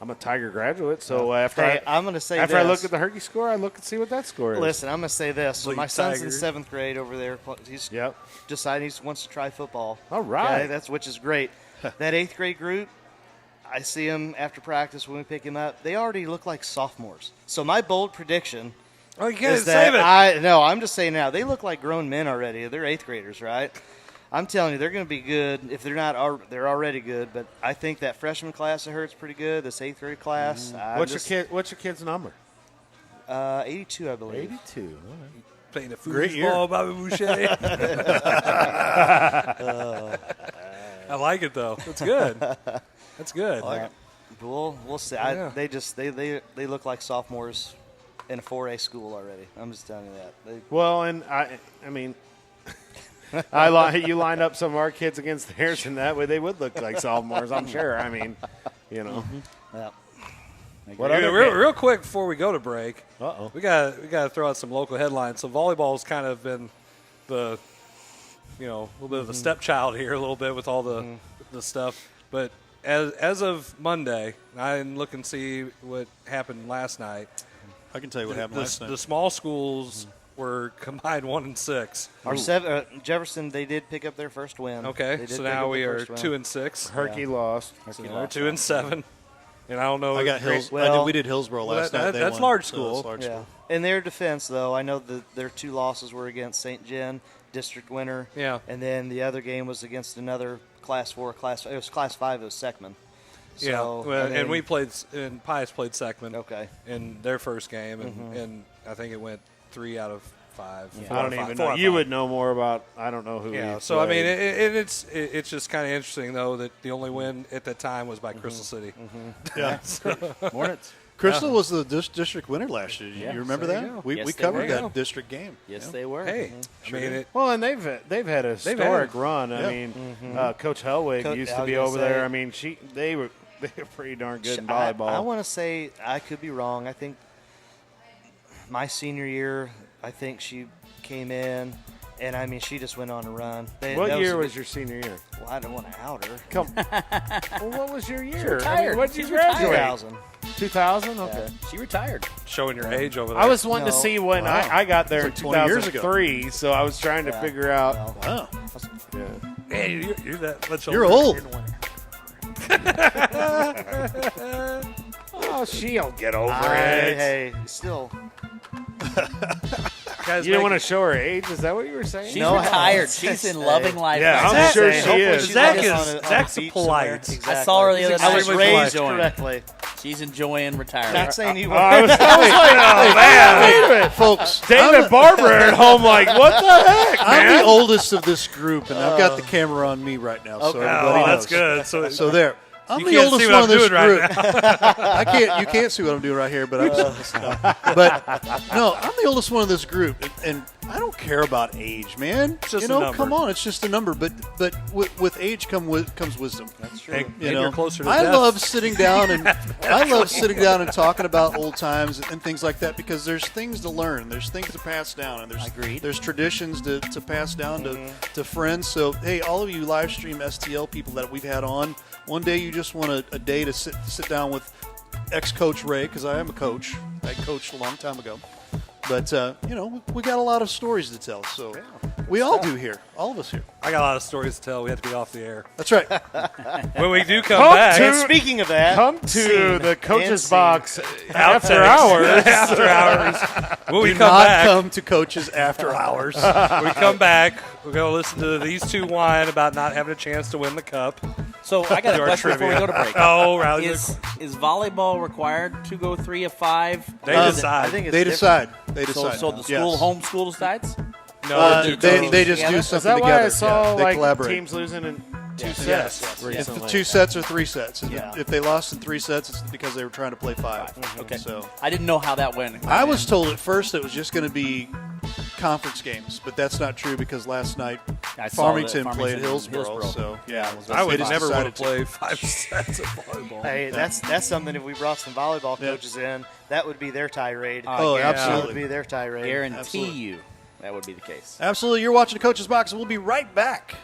I'm a Tiger graduate, so after I'm going to say I look at the Herky score, I look and see what that score is. Listen, I'm going to say this. So my son's in Tiger. 7th grade over there. He's decided he wants to try football. All right. Okay, which is great. That 8th grade group, I see him after practice when we pick him up. They already look like sophomores. So my bold prediction Oh, you can't is that save it. I'm just saying now. They look like grown men already. They're 8th graders, right? I'm telling you, they're going to be good. If they're not, they're already good. But I think that freshman class of hers pretty good. This 8th grade class. What's your kid's number? 82, I believe. 82. All right. Playing a Great year. foosball, Bobby Boucher. I like it though. That's good. That's good. We'll see. Yeah. They look like sophomores in a 4A school already. I'm just telling you that. Well, and I mean, you line up some of our kids against theirs, and that way they would look like sophomores. I'm sure. I mean, Yeah. Real quick before we go to break, Uh-oh. we got to throw out some local headlines. So volleyball's kind of been the little bit of the stepchild here a little bit with all the stuff. But as of Monday, I didn't look and see what happened last night. I can tell you what happened last night. The small schools were combined 1-6. Our Jefferson, they did pick up their first win. Okay, so now we are 2-6. Herky lost. So they're 2-7. And I don't know. I got Hills. we did Hillsboro last night. That's won. large So school. that's large school. In their defense, though, I know that their 2 losses were against St. Jen, district winner. Yeah. And then the other game was against another Class 4, it was Class 5, it was Seckman. So, and we played, and Pius played Seckman. Okay. In their first game, and I think it went 3 out of 5. Yeah. I don't even know. You would know more about. I don't know who. Yeah. So I mean, it's just kind of interesting though that the only win at that time was by Crystal City. Yeah. Hornets. Crystal was the district winner last year. Yeah. You remember There that? you go. We Yes, covered they that were. district game. Yes, they were. Hey, Sure I mean, did. Well, and they've had a historic run. Yeah. I mean, Coach Hellwig used to be over there. I mean, they were pretty darn good in volleyball. I want to say, I could be wrong. I think my senior year, I think she came in, and I mean, she just went on a run. What year was your senior year? Well, I don't want to out her. Come. Well, what was your year? retired. What did you She's retired. graduate? 2000. 2000? Okay. She retired. Showing your age over there. I was wanting to No. see when Wow. I got there in It's like 20 years ago. 2003, so I was trying to figure out. Wow. Yeah. Man, you're that much older. You're old. Oh, she'll get over Hey, it. hey, still. Guys, You didn't want to show her age? Is that what you were saying? She's No, retired. I- She's in loving life. Yeah, right I'm now. sure she Hopefully is. she's Zach like is- on a Zach's beach polite. somewhere. I saw her the other I was night. raised polite. correctly. She's enjoying retirement. Not saying you were. I was like, oh, man. Wait a minute. Folks, David Barber at home like, what the heck, I'm man? the oldest of this group, and I've got the camera on me right now, so Okay. everybody Oh, knows. that's good. So there. I'm You the can't oldest see one what of I'm this doing group. right You can't see what I'm doing right here, but I'm the oldest one of this group, and I don't care about age, man. just you a know, number. come on, it's just a number. But with age comes wisdom. That's true. and You you're know, closer to I death. love sitting down and talking about old times and things like that because there's things to learn, there's things to pass down, and there's traditions to pass down to friends. So hey, all of you live stream STL people that we've had on, one day you just want a day to sit down with ex-coach Ray, because I am a coach. I coached a long time ago. But, you know, we got a lot of stories to tell. So we all do here. All of us here. I got a lot of stories to tell. We have to be off the air. That's right. When we do come back, And speaking of that, Come to scene the coach's and box after outtakes. hours. After hours. When we Do come not back, come to coaches after hours. we come back. We're going to listen to these two whine about not having a chance to win the cup. So I got a Do our question before we trivia. go to break. Oh, Riley. Is volleyball required to go 3 of 5? They decide. I think it's They different. decide. They decide. So the school, Yes. home school decides? No, They just do Is something that together. why I saw they like collaborate. teams losing in two sets Yes. recently? If 2 sets or 3 sets. Yeah. If they lost in 3 sets, it's because they were trying to play 5. Okay. So I didn't know how that went. I was told at first it was just going to be conference games, but that's not true because last night I saw Farmington that played Farmington Hillsborough. So yeah, I would they just never want to decided play 5 sets of volleyball. Hey, that's something. If we brought some volleyball coaches in, that would be their tirade. Oh, That absolutely. would be their tirade. Guarantee Absolutely. you that would be the case. Absolutely. You're watching the Coach's Box, and we'll be right back.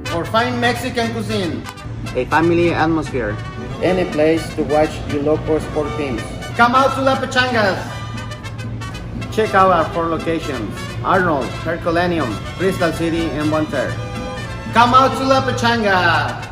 For fine Mexican cuisine, A family atmosphere. any place to watch your local sport teams. Come out to La Pechangas. Check out our 4 locations: Arnold, Herculaneum, Crystal City, and Bonter. Come out to La Pechanga.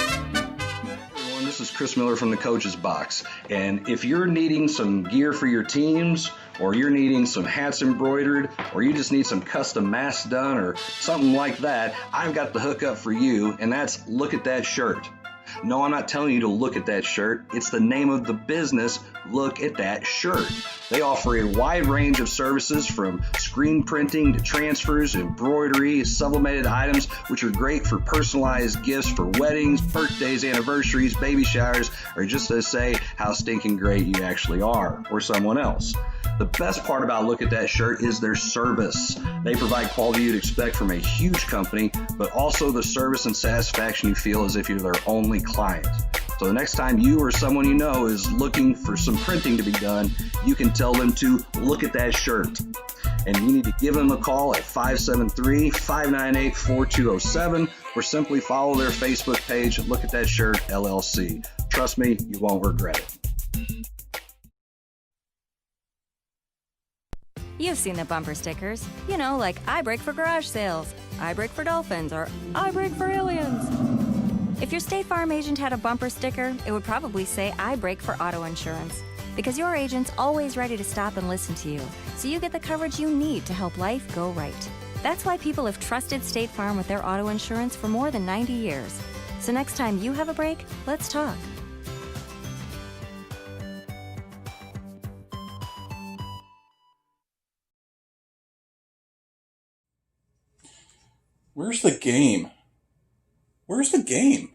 Everyone, this is Chris Miller from the Coach's Box. And if you're needing some gear for your teams, or you're needing some hats embroidered, or you just need some custom masks done, or something like that, I've got the hookup for you, and that's Look at That Shirt. No, I'm not telling you to look at that shirt. It's the name of the business, Look at That Shirt. They offer a wide range of services from screen printing to transfers, embroidery, sublimated items, which are great for personalized gifts for weddings, birthdays, anniversaries, baby showers, or just to say how stinking great you actually are, or someone else. The best part about Look at That Shirt is their service. They provide quality you'd expect from a huge company, but also the service and satisfaction you feel as if you're their only client. So the next time you or someone you know is looking for some printing to be done, you can tell them to look at that shirt. And you need to give them a call at 573-598-4207 or simply follow their Facebook page, Look at That Shirt LLC. Trust me, you won't regret it. You've seen the bumper stickers. You know, like I brake for garage sales, I brake for dolphins, or I brake for aliens. If your State Farm agent had a bumper sticker, it would probably say I brake for auto insurance. Because your agent's always ready to stop and listen to you, so you get the coverage you need to help life go right. That's why people have trusted State Farm with their auto insurance for more than 90 years. So next time you have a break, let's talk. Where's the game? Where's the game?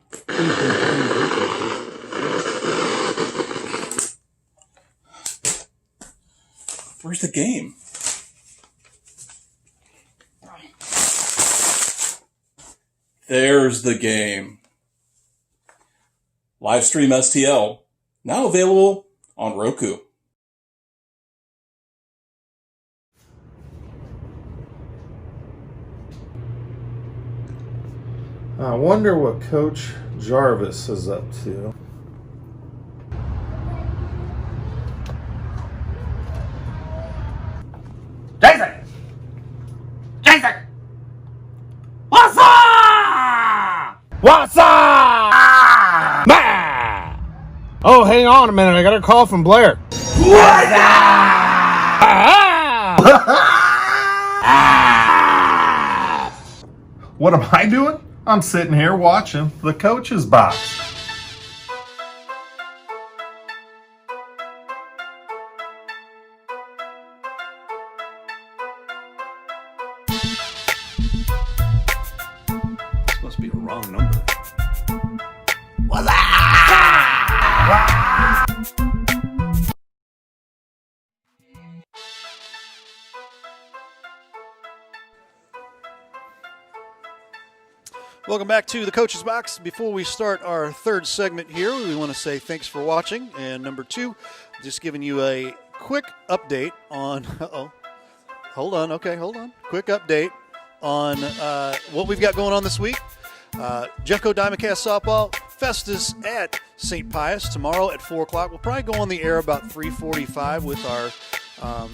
Where's the game? There's the game. Livestream STL, now available on Roku. I wonder what Coach Jarvis is up to. Jason! Jason! What's up? What's up? Man! Oh, hang on a minute. I got a call from Blair. What's What am I doing? I'm sitting here watching the Coach's Box. This must be a wrong number. Welcome back to the Coach's Box. Before we start our third segment here, we want to say thanks for watching. And number two, just giving you a quick update on. Hold on. Quick update on what we've got going on this week. Jeffco Diamondcast softball Festus at St. Pius tomorrow at 4 o'clock. We'll probably go on the air about 3:45 with our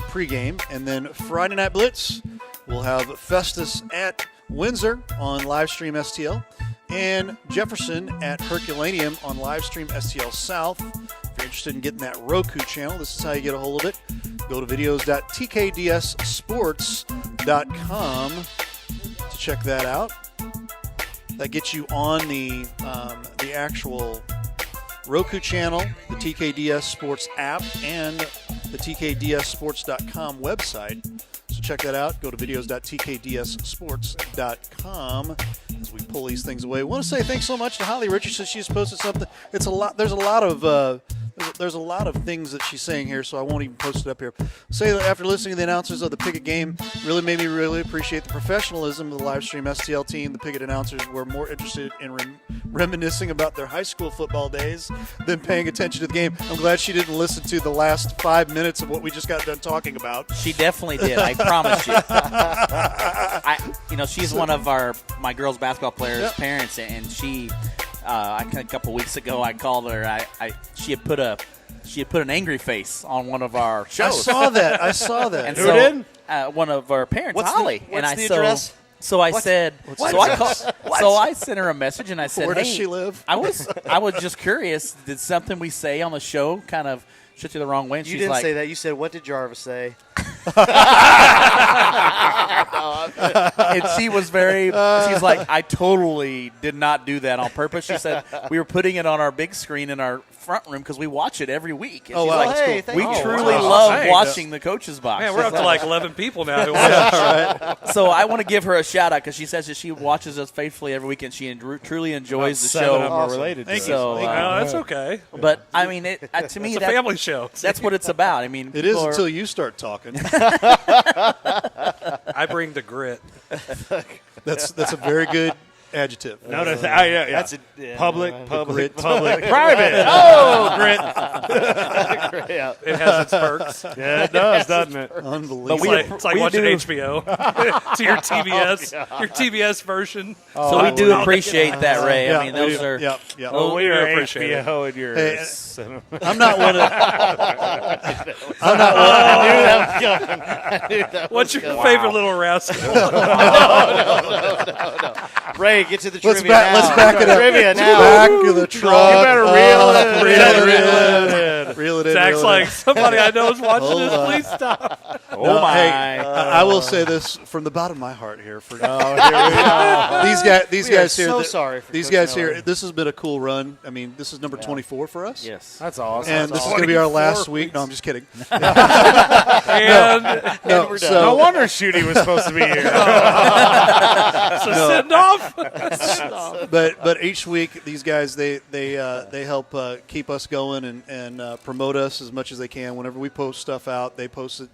pregame, and then Friday Night Blitz we'll have Festus at Windsor on Livestream STL, and Jefferson at Herculaneum on Livestream STL South. If you're interested in getting that Roku channel, this is how you get a hold of it. Go to videos.tkdssports.com to check that out. That gets you on the actual Roku channel, the TKDS Sports app, and the TKDSsports.com website. So check that out. Go to videos.tkdssports.com as we pull these things away. I want to say thanks so much to Holly Richardson. She's posted something. It's a lot. There's a lot of things that she's saying here, so I won't even post it up here. Say that after listening to the announcers of the Pickett game, really made me really appreciate the professionalism of the Livestream STL team. The Pickett announcers were more interested in reminiscing about their high school football days than paying attention to the game. I'm glad she didn't listen to the last 5 minutes of what we just got done talking about. She definitely did. I promise you. She's one of my girls' basketball players' parents, and she. A couple weeks ago, I called her. She had put an angry face on one of our shows. I saw that. And who did? One of our parents, Holly. What's the address? So I said. So I sent her a message and I said, "Where does hey, she live?" I was just curious. Did something we say on the show kind of shit you the wrong way? And You she's didn't like, say that. You said, "What did Jarvis say?" And she was she's like, I totally did not do that on purpose. She said, we were putting it on our big screen in our front room because we watch it every week. And she's like, hey, we thank you. truly love watching the Coach's Box. Man, we're up to like 11 people now who watch Right. So I want to give her a shout out because she says that she watches us faithfully every week and she truly enjoys the show. Seven of them are related to Thank us. you. So, that's okay. But I mean, to me, It's a family show. That's what it's about. I mean, It is people are- until you start talking. I bring the grit. That's a very good adjective. Notice, That's public, Grit. private. Oh, grit. Yeah. It has its perks. Yeah, it does, doesn't it? Unbelievable. It's like watching HBO to your TBS, your TBS version. So we do appreciate that, Ray. Yeah, I mean, those are. Yeah. Oh, we are appreciate it. HBO and you're. Hey, I'm not one of. What's your favorite little rascal? No. Ray, get to the trivia now. Let's back it up. Trivia now. Back of the truck. You better reel it in. Reel it in. Zach's reel it like, in. somebody I know is watching Hold this. on. Please stop. No, my. hey, I will say this from the bottom of my heart here. For these We are guys here. so sorry for these Coach guys Miller. here. This has been a cool run. I mean, this is number 24 for us. Yes. That's awesome. And this is going to be our last week. No, I'm just kidding. And No, we're so- done. No wonder Shooty was supposed to be here. So send off. but each week these guys they help keep us going and promote us as much as they can. Whenever we post stuff out, they post it.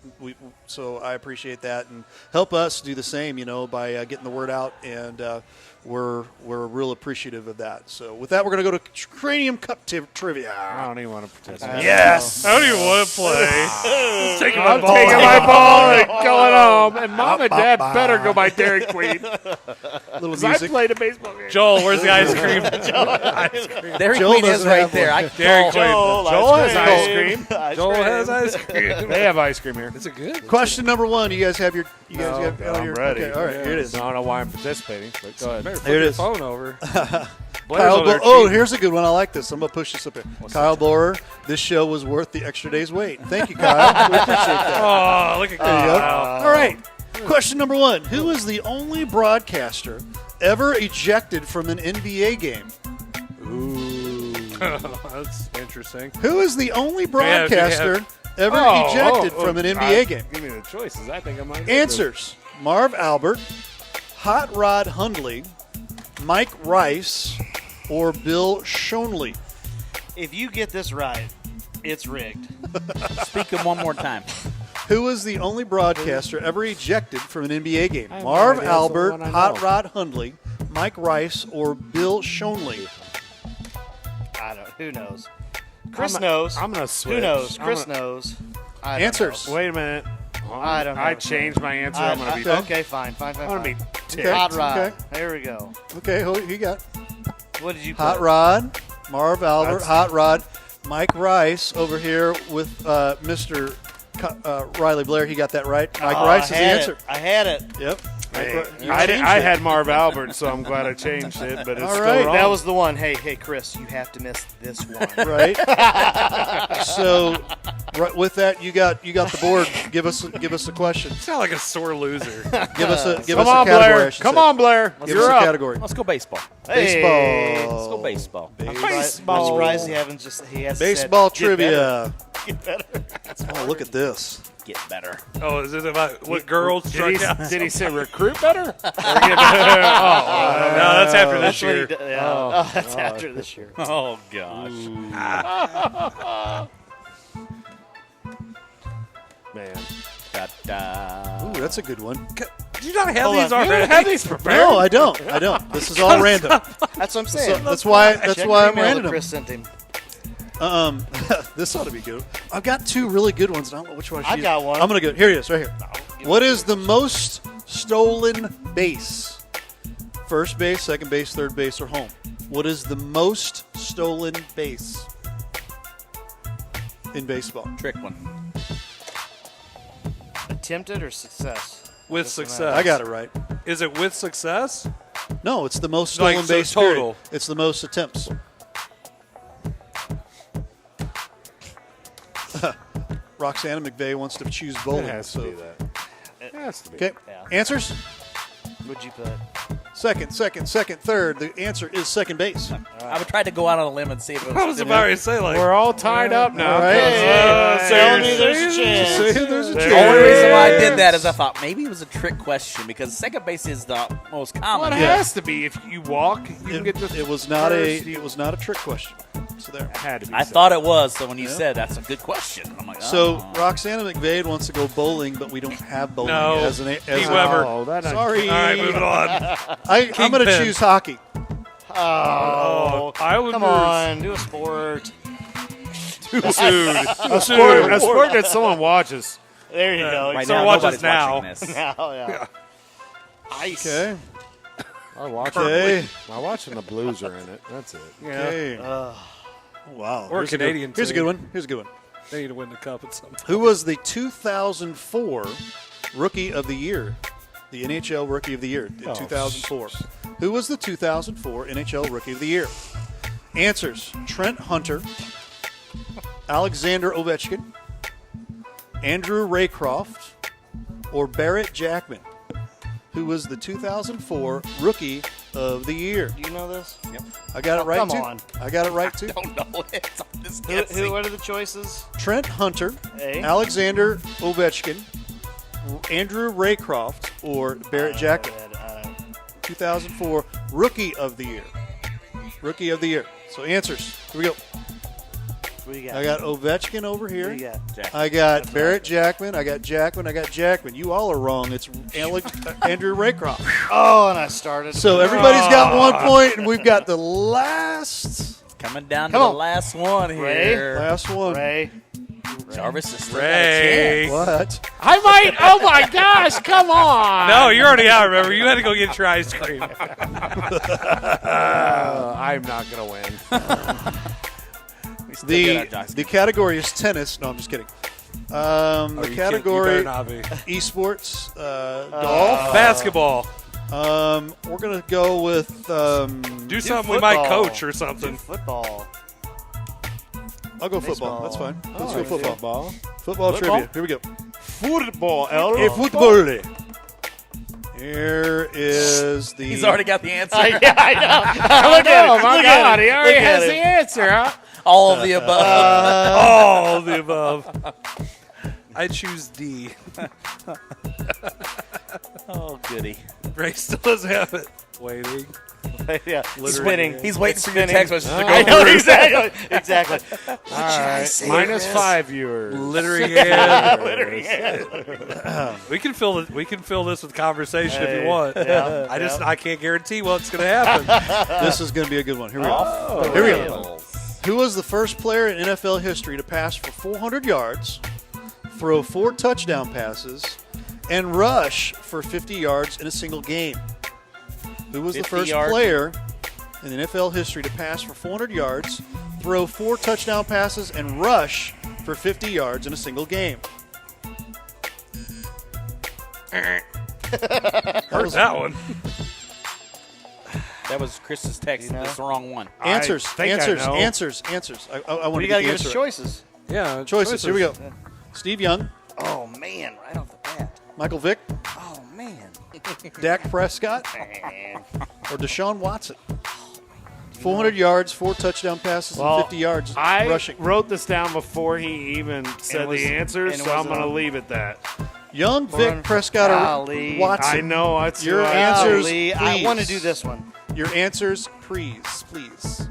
So I appreciate that and help us do the same. By getting the word out, and we're real appreciative of that. So with that, we're going to go to Cranium Cup trivia. I don't even want to participate. Yes. I don't even want to play. I'm taking my ball and going home, and Mom and Dad better go buy Dairy Queen. Little I music. played a baseball game. Joel, where's the ice cream? Ice cream. Dairy Joel Queen is doesn't right have there. one. I Dairy Queen. Joel has ice cream. Joel has ice cream. They have ice cream here. Is it good? Question number 1. You guys have your. You guys have. I'm ready. Okay, all right. Here it is. I don't know why I'm participating, but go ahead. Better flip Here it your is. phone over. Kyle here's a good one. I like this. I'm going to push this up here. Kyle Borer, this show was worth the extra day's wait. Thank you, Kyle. We appreciate that. Oh, look at There you go. Kyle. All right. Question number 1. Who is the only broadcaster ever ejected from an NBA game? Ooh. That's interesting. Who is the only broadcaster ever ejected from an NBA game? Give me the choices. I think I might. Answers: Marv Albert, Hot Rod Hundley, Mike Rice, or Bill Shonley. If you get this right, it's rigged. Speak them one more time. Who was the only broadcaster ever ejected from an NBA game? I have Marv no idea. It's the Albert, one I Hot know. Rod Hundley, Mike Rice, or Bill Shonley? I don't. Who knows? Chris knows. I'm gonna switch. Who knows? I'm Chris gonna- knows. I don't Answers. Wait a minute. I don't know. I changed my answer. I'm gonna be. Okay, fine. I'm gonna be ticked. Hot Rod. Okay. There we go. Okay, who you got? What did you put? Hot Rod, Marv Albert, That's- Hot Rod, Mike Rice over here with Mr. Riley Blair. He got that right. Mike Oh, Rice is the I had answer. it. I had it. Yep. I had Marv Albert, so I'm glad I changed it, but it's All still right. wrong. That was the one. Hey, Chris, you have to miss this one. Right. So, right, with that, you got the board. Give us a question. You sound like a sore loser. Give us a Come on, category. Blair. I should Come say. on, Blair. Give You're us a up. category. Let's go baseball. Baseball. Let's go baseball. I'm surprised he hasn't Baseball said, "Get better." trivia. Get better. Oh, look at this. Get better. Oh, is it about what girls struck out? Did he say recruit better? No, that's after this That's what he year. did. Yeah. Oh, that's after this year. Oh, gosh. Man. Da-da. Ooh, that's a good one. Did you not have Hold these on. You already? don't have these prepared. No, I don't. This is all random. That's what I'm saying. That's why Check I'm the email random. that Chris sent him. This ought to be good. I've got 2 really good ones. I don't know which one I should I use. got one. I'm gonna go. Here it is, right here. What is the most stolen base? First base, second base, third base, or home? What is the most stolen base in baseball? Trick one. Attempted or success? With Doesn't success. matter. I got it right. Is it with success? No, it's the most Like, stolen so base total. period. It's the most attempts. Roxanna McVeigh wants to choose bowling. It has to so. be that. It has to be. Okay. Yeah. Answers? What'd you put? Second, third. The answer is second base. I would try to go out on a limb and see if it was. I was about to say, like, We're all tied up now. All right. Tell me there's a chance. There's a There The only it reason why I is. did that is I thought maybe it was a trick question because second base is the most Well, common. it has to be. If you walk, you can get the. It was not first. it was not a trick question. So there. It had to be. I thought it was, so when you said that's a good question, I'm like, So oh. Roxanna McVeigh wants to go bowling, but we don't have bowling No. as an. Pete Weber. Oh, that Sorry. all right, moving on. I'm going to Kingpin. choose hockey. Oh, Islanders. come on, do a sport. a sport that someone watches. There you go. Right Someone now, watches nobody's now. watching this. Now, yeah. Ice. Okay. I watch Okay. I'm watching the Blues are in it. That's it. Okay. Uh, Wow. Or Here's a Canadian good, Here's a team. good one. Here's a good one. They need to win the cup at some point. Who was the 2004 Rookie of the Year? The NHL Rookie of the Year in 2004. Who was the 2004 NHL Rookie of the Year? Answers: Trent Hunter, Alexander Ovechkin, Andrew Raycroft, or Barrett Jackman. Who was the 2004 Rookie of the Year? do you know this? Yep. I got it right come too. on. I got it right too. Don't know it. I'm just Who, guessing. what are the choices? Trent Hunter, A. Alexander Ovechkin, Andrew Raycroft, or Barrett Jackman. 2004 Rookie of the Year. Rookie of the Year. So answers. Here we go. What do you got? I got Ovechkin over here. What do you got? Jackman. I got Barrett Jackman. I got Jackman. I got Jackman. You all are wrong. It's Andrew Raycroft. Oh, and I started. So everybody's got 1 point, and we've got the last. Coming down Come to on. the last one Ray? here. Last one. Ray. Jarvis is still Ray. What? I might. Oh my gosh! Come on. No, you're already out. Remember, you had to go get your ice cream. I'm not gonna win. The category is tennis. No, I'm just kidding. The you category better not be. esports, golf, Basketball. We're gonna go with Do something we might coach or something. Football. I'll go Baseball. football. That's fine. Let's Oh, go football. football. Football trivia. Here we go. Football. Football. Here is the. He's already got the answer. Yeah, I know. Look at him. My God, he already Look at has him. the answer, huh? All of the above. All of the above. I choose D. Oh, goody. Ray still doesn't have it. Waiting. Yeah, Literally. spinning. He's waiting for your Spinning. text message to go I know through. exactly. All right. -5 viewers. Littering head. Littering head. We can fill this with conversation if you want. Yeah, I can't guarantee what's going to happen. This is going to be a good one. Here we go. Here we go. Who was the first player in NFL history to pass for 400 yards, throw 4 touchdown passes, and rush for 50 yards in a single game? Who was the 50 first yards. player in NFL history to pass for 400 yards, throw 4 touchdown passes, and rush for 50 yards in a single game? Heard that one. That was Chris's text. That's the wrong one. Answers. I I want We to got to get give the us answer. choices. Yeah, Choices. Here we go. Steve Young, Oh man, right off the bat. Michael Vick, Oh man. Dak Prescott, or Deshaun Watson. 400 yards, 4 touchdown passes, and 50 yards I rushing. wrote this down before he even said was- the answer, and it so I'm wasn't going to on. leave it that. Young, Vick, Prescott, or Golly. Watson. I know. That's Your who I- answers, Golly, I please. want to do this one. Your answers, please.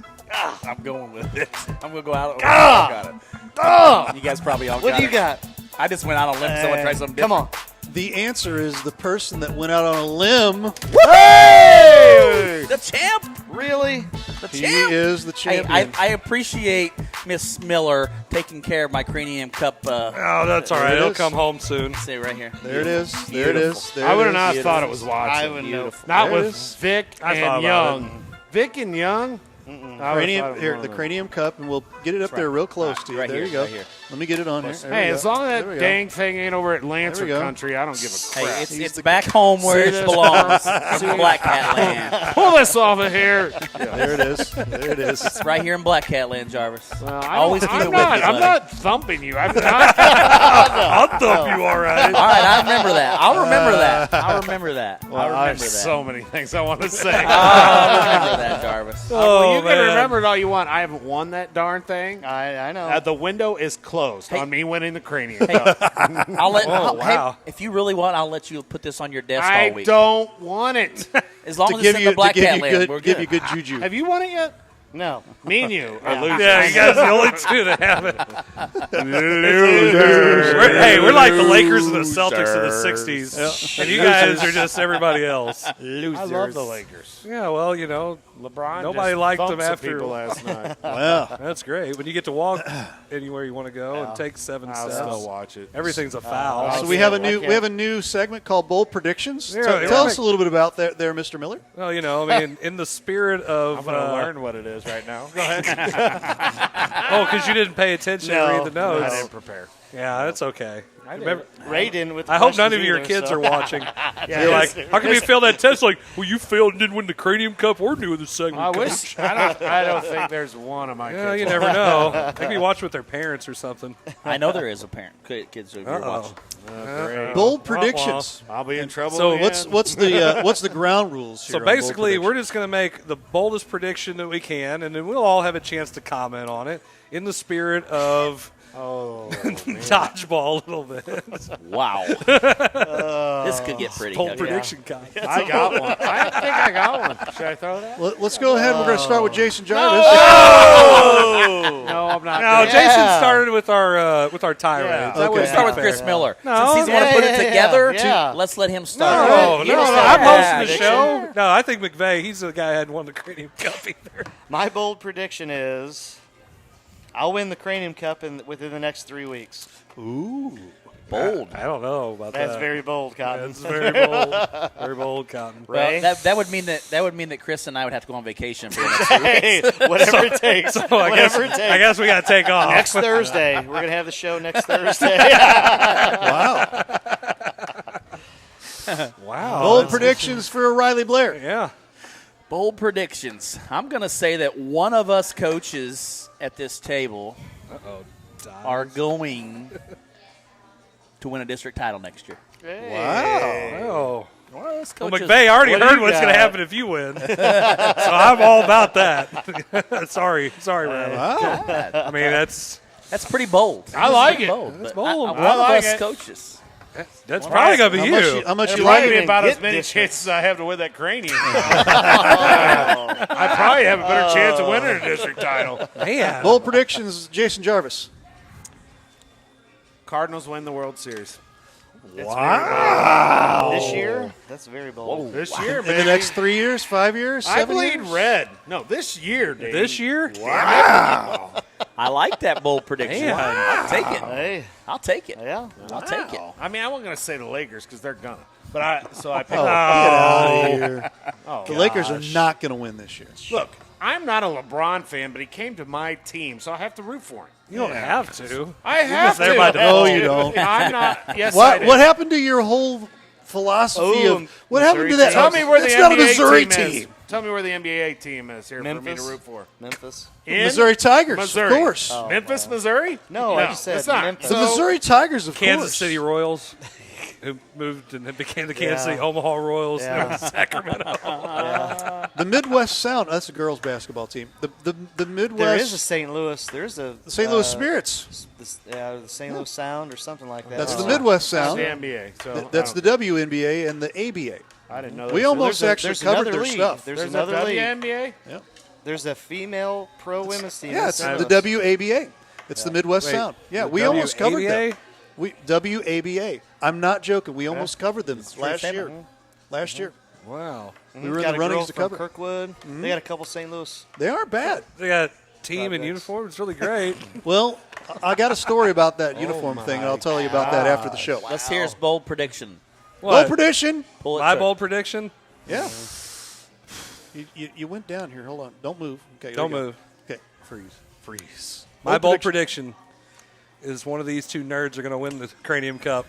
I'm going with it. I'm going to go out. Ah! I got it. Oh, You guys probably all what got do you it. got? I just went out on a limb. Someone try something different. Come on. The answer is the person that went out on a limb. Hey! The champ. Really? The He champ. is the Hey, champion. I appreciate Miss Miller taking care of my Cranium Cup. Oh, that's all There right. it It'll is. come home soon. Stay right here. There it is. There it is. There I would it have not is. thought it was Watson. I would know. Not There it with is. Vic I thought and about Young. Vic and Young? I would've thought Cranium, it was here, one the of them. Cranium Cup, and we'll get it up That's there right. real close to you. Right there here, you go. right here. Let me get it on here. There Hey, we as go. long as There we that go. dang thing ain't over at There Lancer we go. country, I don't give a crap. Hey, it's He's the- back home where See it this? belongs. In Black Cat Land. Pull this off of here. There it is. There it is. It's right here in Black Cat Land, Jarvis. Well, Always keep I'm it with not, you, I'm buddy. not thumping you. I'm not. I'll thump you all right. All right, I remember that. I'll remember that. I'll remember that. I'll I remember have that. so many things I want to say. I'll remember that, Jarvis. Well, you can man. remember it all you want. I haven't won that darn thing. I know. The window is closed on me winning the Cranium. I'll let. Oh, hey, wow. if you really want, I'll let you put this on your desk I all week. don't want it. As long To as give it's in you, the Black to give Cat you Land, good, we're give good. you good juju. Have you won it yet? No. Me and you are losers. Yeah, you guys are the only two that have it. We're like the Lakers and the Celtics of the 60s. And you guys are just everybody else. I love the Lakers. Yeah, well, you know, LeBron Nobody just liked thumped them some after- people last night. Wow. that's great. When you get to walk anywhere you want to go and take 7 I'll steps. still watch it. Everything's a foul. So we have a new segment called Bold Predictions. Yeah, Tell yeah. us a little bit about that, there, Mr. Miller. Well, you know, I mean, in the spirit of I'm going to learn what it is right now. Go ahead. oh, because you didn't pay attention to read the I notes. didn't prepare. Yeah, that's okay. Remember, Ray didn't with the I hope none of questions your either, kids so. are watching. Yeah, You're like, how come you failed that test? Like, well, you failed and didn't win the Cranium Cup. We're new in the segment. I Coach." wish. I don't think there's one of my Yeah, kids. you never know. Maybe watch with their parents or something. I know there is a parent. Kids who are watching. Great. Bold predictions. I'll be in trouble. So again. What's the ground rules here? So on Bold basically, we're Predictions? just going to make the boldest prediction that we can, and then we'll all have a chance to comment on it in the spirit of Oh, dodgeball a little bit. Wow. This could get pretty. Bold prediction contest. I got one. I think I got one. Should I throw that? Let's go ahead. We're going to start with Jason Jarvis. No, I'm not. No, doing Jason that. started with our tie rates. Okay. We'll start with Chris Miller. No. Since he's going to put it together, Yeah. let's let him start. No, Give us I'm that hosting the show. No, I think McVay, he's the guy who hadn't won the Cranium Cup either. My bold prediction is I'll win the Cranium Cup within the next 3 weeks. Ooh. Bold. I don't know about that. That's very bold, Cotton. That's very bold. Very bold, Cotton. Ray? Well, that would mean that Chris and I would have to go on vacation for the next 2 Hey, weeks. whatever it takes. So Whatever it takes. I guess we got to take off. Next Thursday. We're going to have the show next Thursday. Wow. Wow. Bold predictions for Riley Blair. Yeah. Bold predictions. I'm going to say that one of us coaches at this table are going to win a district title next year. Wow. Well, Well, McVay already heard what's going to happen if you win. So I'm all about that. sorry, Ray. Wow. I mean, that's pretty bold. I like it. Bold, That's but bold. One I of like us it. coaches. That's probably going to be you. How much It's you like probably it? about as many district. chances I have to win that cranium. I probably have a better chance of winning a district title. Man. Bold predictions, Jason Jarvis. Cardinals win the World Series. Wow. This year? That's very bold. This year, In man. the next 3 years, 5 years, I 7 bleed years? red. No, this year, Dave. This year? Wow. I like that bold prediction. Man. I'll take it. Hey. I'll take it. Yeah. I'll take it. I mean, I wasn't going to say the Lakers because they're gonna. But I picked Get out of here. Oh, The Lakers are gosh. not going to win this year. Look, I'm not a LeBron fan, but he came to my team, so I have to root for him. You don't have to. I have there to. by default. No, you don't. I'm not. Yes, I do. What happened to your whole philosophy Oh, of what happened to that? Tell me where the That's not a NBA Missouri team team. is. Tell me where the NBA team is here for me Memphis. to root for. Memphis. In Missouri Tigers, Missouri. of course. Oh, Memphis, Missouri? No, I just said it's not. Memphis. The Missouri Tigers, of Kansas course. City Royals, who moved and became the Kansas Yeah. City Omaha Royals. Yeah. Sacramento. The Midwest Sound. That's a girls' basketball team. The Midwest. There is a St. Louis. There's a St. Louis Spirits. the St. Louis Sound or something like that. That's the Midwest That's Sound. the NBA. So That's the WNBA and the ABA. I didn't know. We that. almost there's actually there's covered another their league. stuff. There's There's another a league. WNBA. There's a female pro women's team. Yeah, in it's St. the Louis. WABA. It's the Midwest Wait, Sound. Yeah, the we almost covered them. WABA? We WABA. I'm not joking. We almost covered them last famous. year. Last year. Wow. We were in got the a runnings girl to from cover. Kirkwood. They got a couple St. Louis. They aren't bad. They got a team in Projects. uniform. It's really great. Well, I got a story about that uniform thing, and I'll tell you about that after the show. Let's hear his bold prediction. Bold prediction. Pull it My to- bold prediction? Yeah. You went down here. Hold on. Don't move. Okay. here Don't we go. move. Okay. Freeze. My bold prediction is one of these two nerds are going to win the Cranium Cup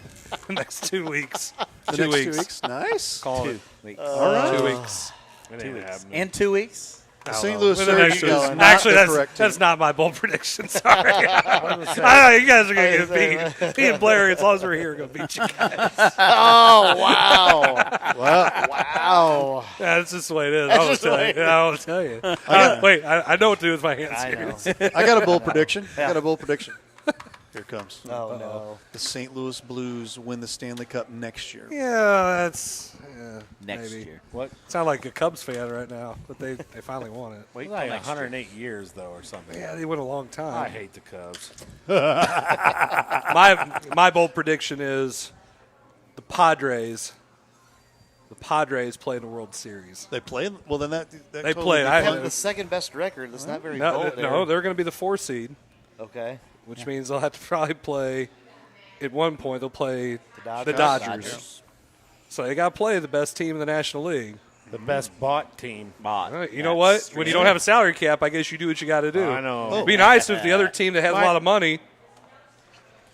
the next 2 weeks. The 2 next weeks. 2 weeks. Nice. Call 2 it. weeks. All right. 2 weeks. It ain't happening. In 2 weeks? The St. Louis Well, Surge actually, is not actually, the that's correct that's team. not my bold prediction. Sorry. I know you guys are going to get beat. Me and Blair, as long as we're here, are going to beat you guys. Oh, wow. Wow. Wow. Yeah, that's just the way it is. I will tell you. Wait, I know what to do with my hands I here. know. I got a bold prediction. I got a bold prediction. Here it comes. Oh, no. The St. Louis Blues win the Stanley Cup next year. Yeah, that's Next maybe. year. What? Sound like a Cubs fan right now, but they finally won it. Wait, like 108 years though, or something. Yeah, they went a long time. I hate the Cubs. My bold prediction is the Padres. The Padres play in the World Series. They play? Well, then that They totally played. They I- have the second best record. That's not very No, bold. no, they're going to be the 4 seed, Okay. which means they'll have to probably play. At one point, they'll play the Dodgers. Dodgers. So they got to play the best team in the National League. The best bought team. Bot. All right, you know what? When you don't have a salary cap, I guess you do what you got to do. I know. It'd be nice if the other team that has a lot of money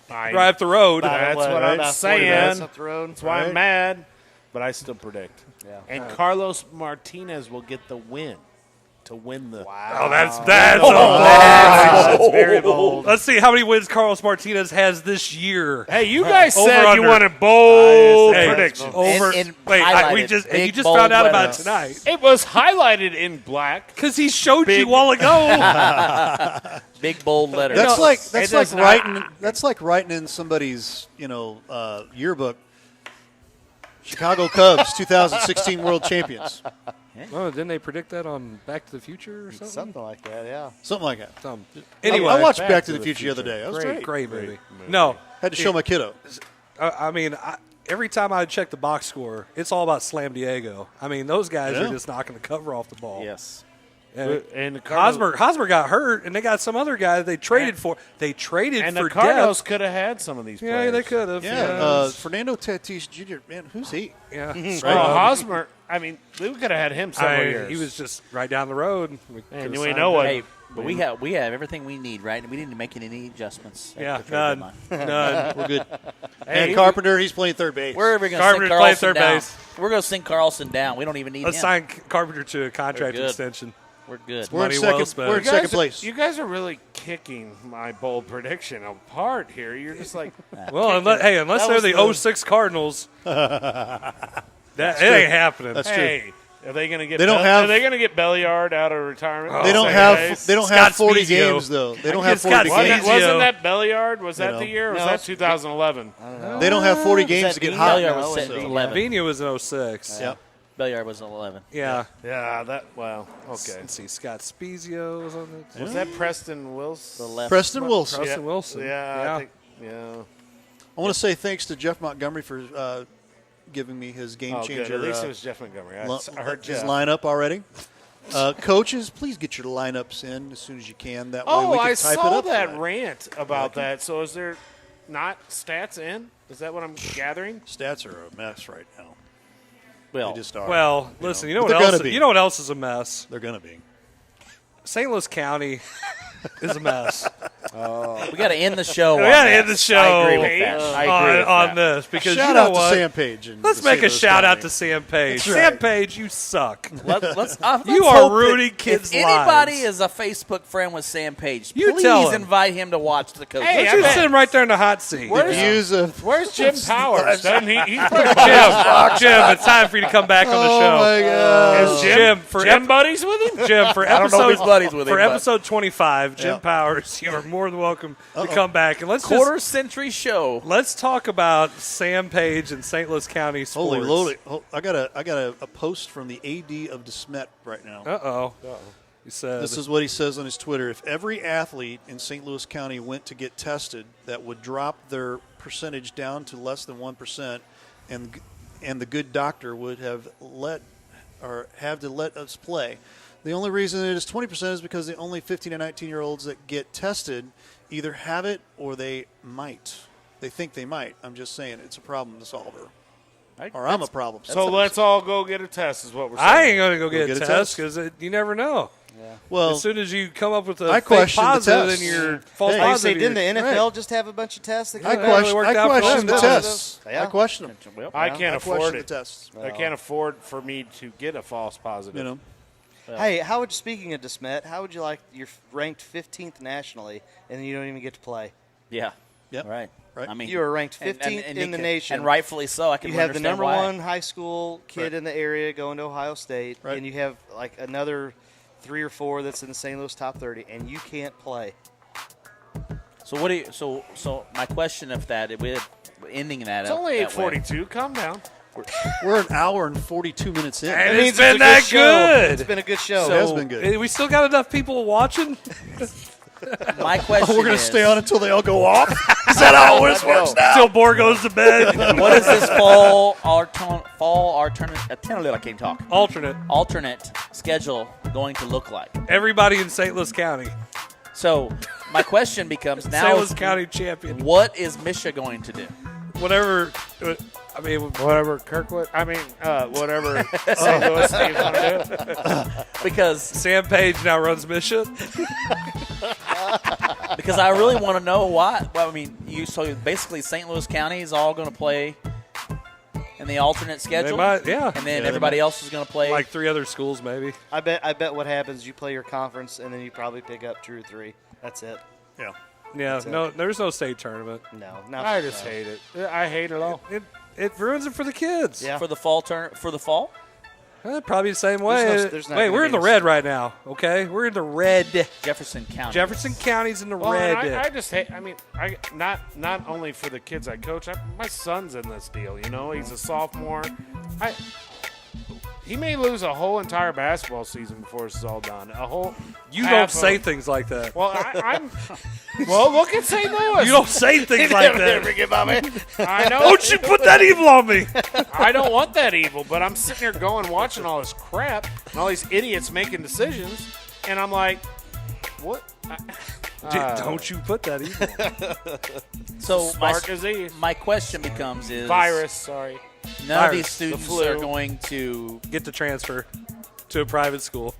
drive the road. That's what I'm about 40 saying. minutes up the road. That's why I'm mad, but I still predict. Yeah. And Carlos Martinez will get the win. to win the. Oh, that's very bold. Let's see how many wins Carlos Martinez has this year. Hey, you guys Over said under. you wanted bold Hey, prediction. Over. And Wait, highlighted. you just Big, found out bold about it letters. tonight It was highlighted in black. because he showed you Big- a while ago. Big bold letters. That's like it does not- writing. That's like writing in somebody's yearbook. Chicago Cubs 2016 World Champions. Oh, didn't they predict that on Back to the Future or something? Something like that, yeah. Something like that. Anyway, I watched Back to the Future the other day. That was great. Great movie. No, Had to show my kiddo. I mean, every time I check the box score, it's all about Slam Diego. I mean, those guys are just knocking the cover off the ball. Yes. And Hosmer got hurt, and they got some other guy that they traded for. They traded And for the Cardinals depth. could have had some of these players. Yeah, they could have. Yeah, Fernando Tatis Jr. Man, who's he? Yeah. Well, Hosmer, I mean, we could have had him several years. He was just right down the road. And you ain't know what. Hey, but we have everything we need, right? We didn't make any adjustments. at Yeah, the trade none. deadline. None. We're good. Hey, And Carpenter, he's playing third base. We're going to sing Carpenter's playing Carlson third down. base. We're going to sing Carlson down. We don't even need Let's him. sign Carpenter to a contract We're good. extension. We're good. We're in Money second. well spent. We're in You guys second place. You guys are really kicking my bold prediction apart here. You're just like, Well, unless That they're was the the- 06 Cardinals, it ain't happening. That's hey, are they going to get? They don't have- Are they going to get Belliard out of retirement? They don't Second have. base? They don't have Scott 40 Spezio. games though. They don't have Scott 40 Spezio. games. Wasn't that Belliard? Was You that know. the year? Or was No, that 2011? They don't have 40 games that to get Belliard hot. was now, set so- to 11. Vina was in 06. Yep. Belliard was 11. Yeah. Yeah, that. Well, okay. Let's see. Scott Spezio was on the Was that Preston Wilson? The left. Preston Wilson. Preston Wilson. Yeah, I think. Yeah. I want to say thanks to Jeff Montgomery for giving me his game Oh, changer. good. At least it was Jeff Montgomery. I heard his Jeff. lineup already. Coaches, please get your lineups in as soon as you can. That way Oh, we can I type it saw up. that tonight. rant about that. So is there not stats in? Is that what I'm gathering? Stats are a mess right now. Well, They just are. Well, listen. You know But what they're else? gonna be. You know what else is a mess? They're gonna be. St. Louis County is a mess. we got to end the show. We on got to that. end the show. I agree with that. I agree with on that. this because Shout you know out what? to Sam Page. And Let's the make a St. Louis shout out County. to Sam Page. That's Sam right. Page, you suck. Let's You hope are that ruining kids' If anybody lives. is a Facebook friend with Sam Page, You please tell him. invite him to watch the coach. Hey, Let's I just bet- sit him right there in the hot seat. Where's- Views of Where's Jim Powers? Doesn't he? He's Jim, it's time for you to come back on the show. Oh my God! Is Jim, for Jim buddies with him? Jim, for I don't know episode if he's buddies with him, for but- episode 25, Jim Yeah. Powers, you are more than welcome to come back and let's Quarter century show. let's talk about Sam Page and St. Louis County sports. Holy moly! I got a post from the AD of DeSmet right now. Uh-oh. He said, This is what he says on his Twitter. If every athlete in St. Louis County went to get tested, that would drop their percentage down to less than 1%, and the good doctor would have to let us play. The only reason it is 20% is because the only 15 and 19-year-olds that get tested either have it or they might. They think they might. I'm just saying it's a problem to solve. Or I'm a problem So solver. let's all go get a test, is what we're saying. I ain't going to go get a get a test test. because you never know. Well, As soon as you come up with a I fake question the positive test. and you're false Hey, Like you positive, say, didn't the you're- NFL just have a bunch of tests? That I go- question- worked out for question the us. tests. Yeah. I question them. I can't afford question it. the tests. I can't afford for me to get a false positive. You know. Hey, how would speaking of DeSmet, how would you like you're ranked 15th nationally and you don't even get to play? Yeah. Yep. Right. Right. I mean, You are ranked and- 15th and in you the can- nation. and rightfully so. I can You have the understand number why. one high school kid Right. in the area going to Ohio State, Right. and you have like another 3 or 4 that's in the St. Louis top 30, and you can't play. So what do you? So my question of that, with ending that, It's only that way. 8:42. Calm down. We're an hour and 42 minutes in. And That it's means been a that show. good. It's been a good show. It has been good. We still got enough people watching. My question We're going to is, stay on until they all go off? Is that how this works now? Till Boar goes to bed. What is this fall alternate? I can't talk. Alternate schedule going to look like? Everybody in St. Louis County. So my question becomes now: St. Louis County champion. What is Misha going to do? Whatever. I mean, Whatever Kirkwood. Whatever St. Louis team's going to do. Because Sam Page now runs Misha. because I really want to know why. Well, I mean, so basically St. Louis County is all going to play in the alternate schedule. might, yeah. And then Yeah, everybody they might. else is going to play. Like 3 other schools, maybe. I bet what happens, you play your conference, and then you probably pick up 2 or 3. That's it. Yeah. Yeah, That's no, it. there's no state tournament. No. I just hate it. I hate it all. It ruins it for the kids. Yeah. For the fall fall? Probably the same way. There's not Wait, gonna we're be in the a- red right now, okay? We're in the red. Jefferson County. Jefferson County's in the Well, red. and I just hate. I mean, not only for the kids I coach. My son's in this deal. You know, he's a sophomore. He may lose a whole entire basketball season before this is all done. A whole. You don't say things like that. Well, I'm. Well, look at St. Louis. You don't say things like that. Never get by me. I know. Don't you put that evil on me. I don't want that evil, but I'm sitting here going, watching all this crap and all these idiots making decisions, and I'm like, what? Don't you put that evil. So Smart disease. my question becomes is Virus, sorry. None of these students are going to get to transfer to a private school.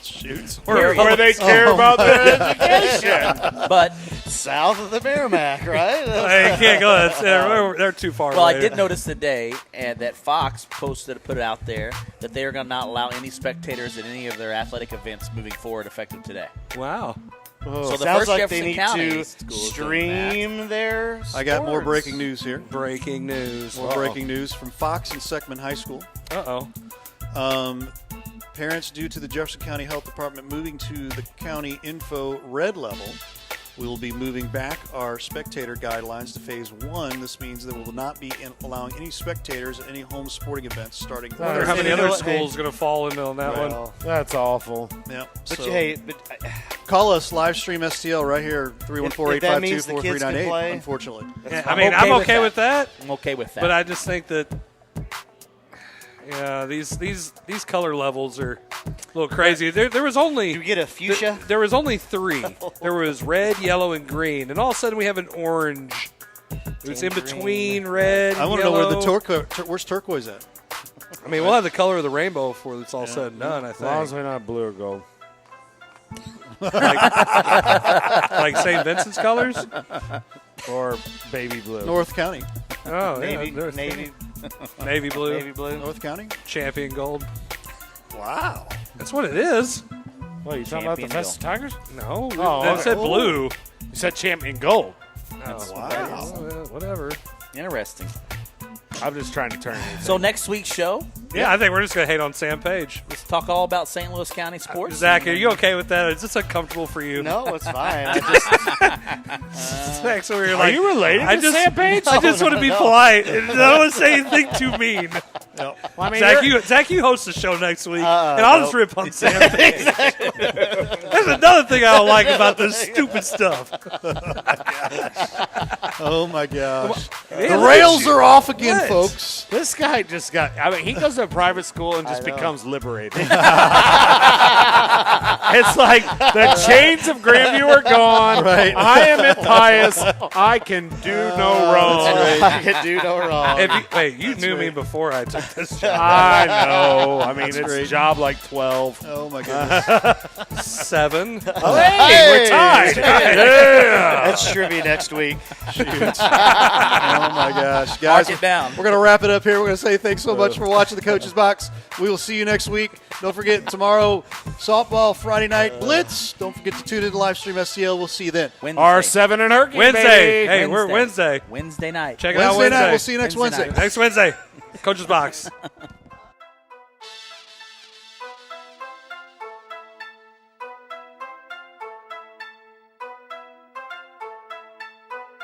Shoot. Where they care about their education. But south of the Merrimack, right? Hey, you can't go. They're too far Well, away. I did notice today that Fox put it out there that they are going to not allow any spectators at any of their athletic events moving forward effective today. Wow. So the Sounds first like Jefferson they need County to school is doing that. stream their I got more sports. breaking news here. Breaking news. More breaking news from Fox and Seckman High School. Uh-oh. Parents, due to the Jefferson County Health Department moving to the county info red level, we will be moving back our spectator guidelines to phase 1. This means that we will not be allowing any spectators at any home sporting events starting. I wonder how many other schools going to fall into on that one. That's awful. Yeah. But call us, live stream STL right here, If that means the kids can 314-852-4398, play, unfortunately. Yeah, I'm okay with that. I'm okay with that. But I just think that these color levels are a little crazy. There was only you get a fuchsia. There was only 3. There was red, yellow, and green, and all of a sudden we have an orange. It's in between red. I want to know where the where's turquoise at. I mean, we'll have the color of the rainbow before it's all said and done. I As long as think. we're not blue or gold. like St. Vincent's colors, or baby blue. North County. Oh, Navy, yeah, navy blue, navy blue, North County, champion gold. Wow, that's what it is. What, you talking about the Festus Tigers? No, Oh, it said blue. You said champion gold. Oh, wow. Whatever. Interesting. I'm just trying to turn it. So next week's show, Yeah, I think we're just gonna hate on Sam Page. let's talk all about St. Louis County sports. Zach, are you okay with that? Is this uncomfortable for you? No, it's fine. I just, Zach, so we're Are like, you related to Sam Page? I just want to be polite. And I don't want to say anything too mean. Well, I mean, Zach, you host the show next week, and I'll just rip on Sam Page. That's another thing I don't like about this stupid stuff. Oh my gosh. Hey, The look rails at you. are off again, What? folks. This guy just got. I mean, he goes to a private school and just becomes liberated. It's like the chains of Grandview are gone. Right. I am at Pius. I can do no wrong. I can do no wrong. You knew me before I took this job. I know. I mean, it's great. a job like 12. Oh my goodness. 7. Oh, hey, we're tied. Yeah. That's trivia next week. Oh my gosh, guys! Mark it down. We're gonna wrap it up here. We're gonna say thanks so much for watching the Coach's Box. We will see you next week. Don't forget tomorrow, softball Friday night blitz. Don't forget to tune in to live stream SCL. We'll see you then. Wednesday. R7 and Herky. Wednesday. Baby. Hey, we're Wednesday. Wednesday night. Check it out Wednesday Wednesday. night. We'll see you next Wednesday Wednesday. Next Wednesday. Coach's Box.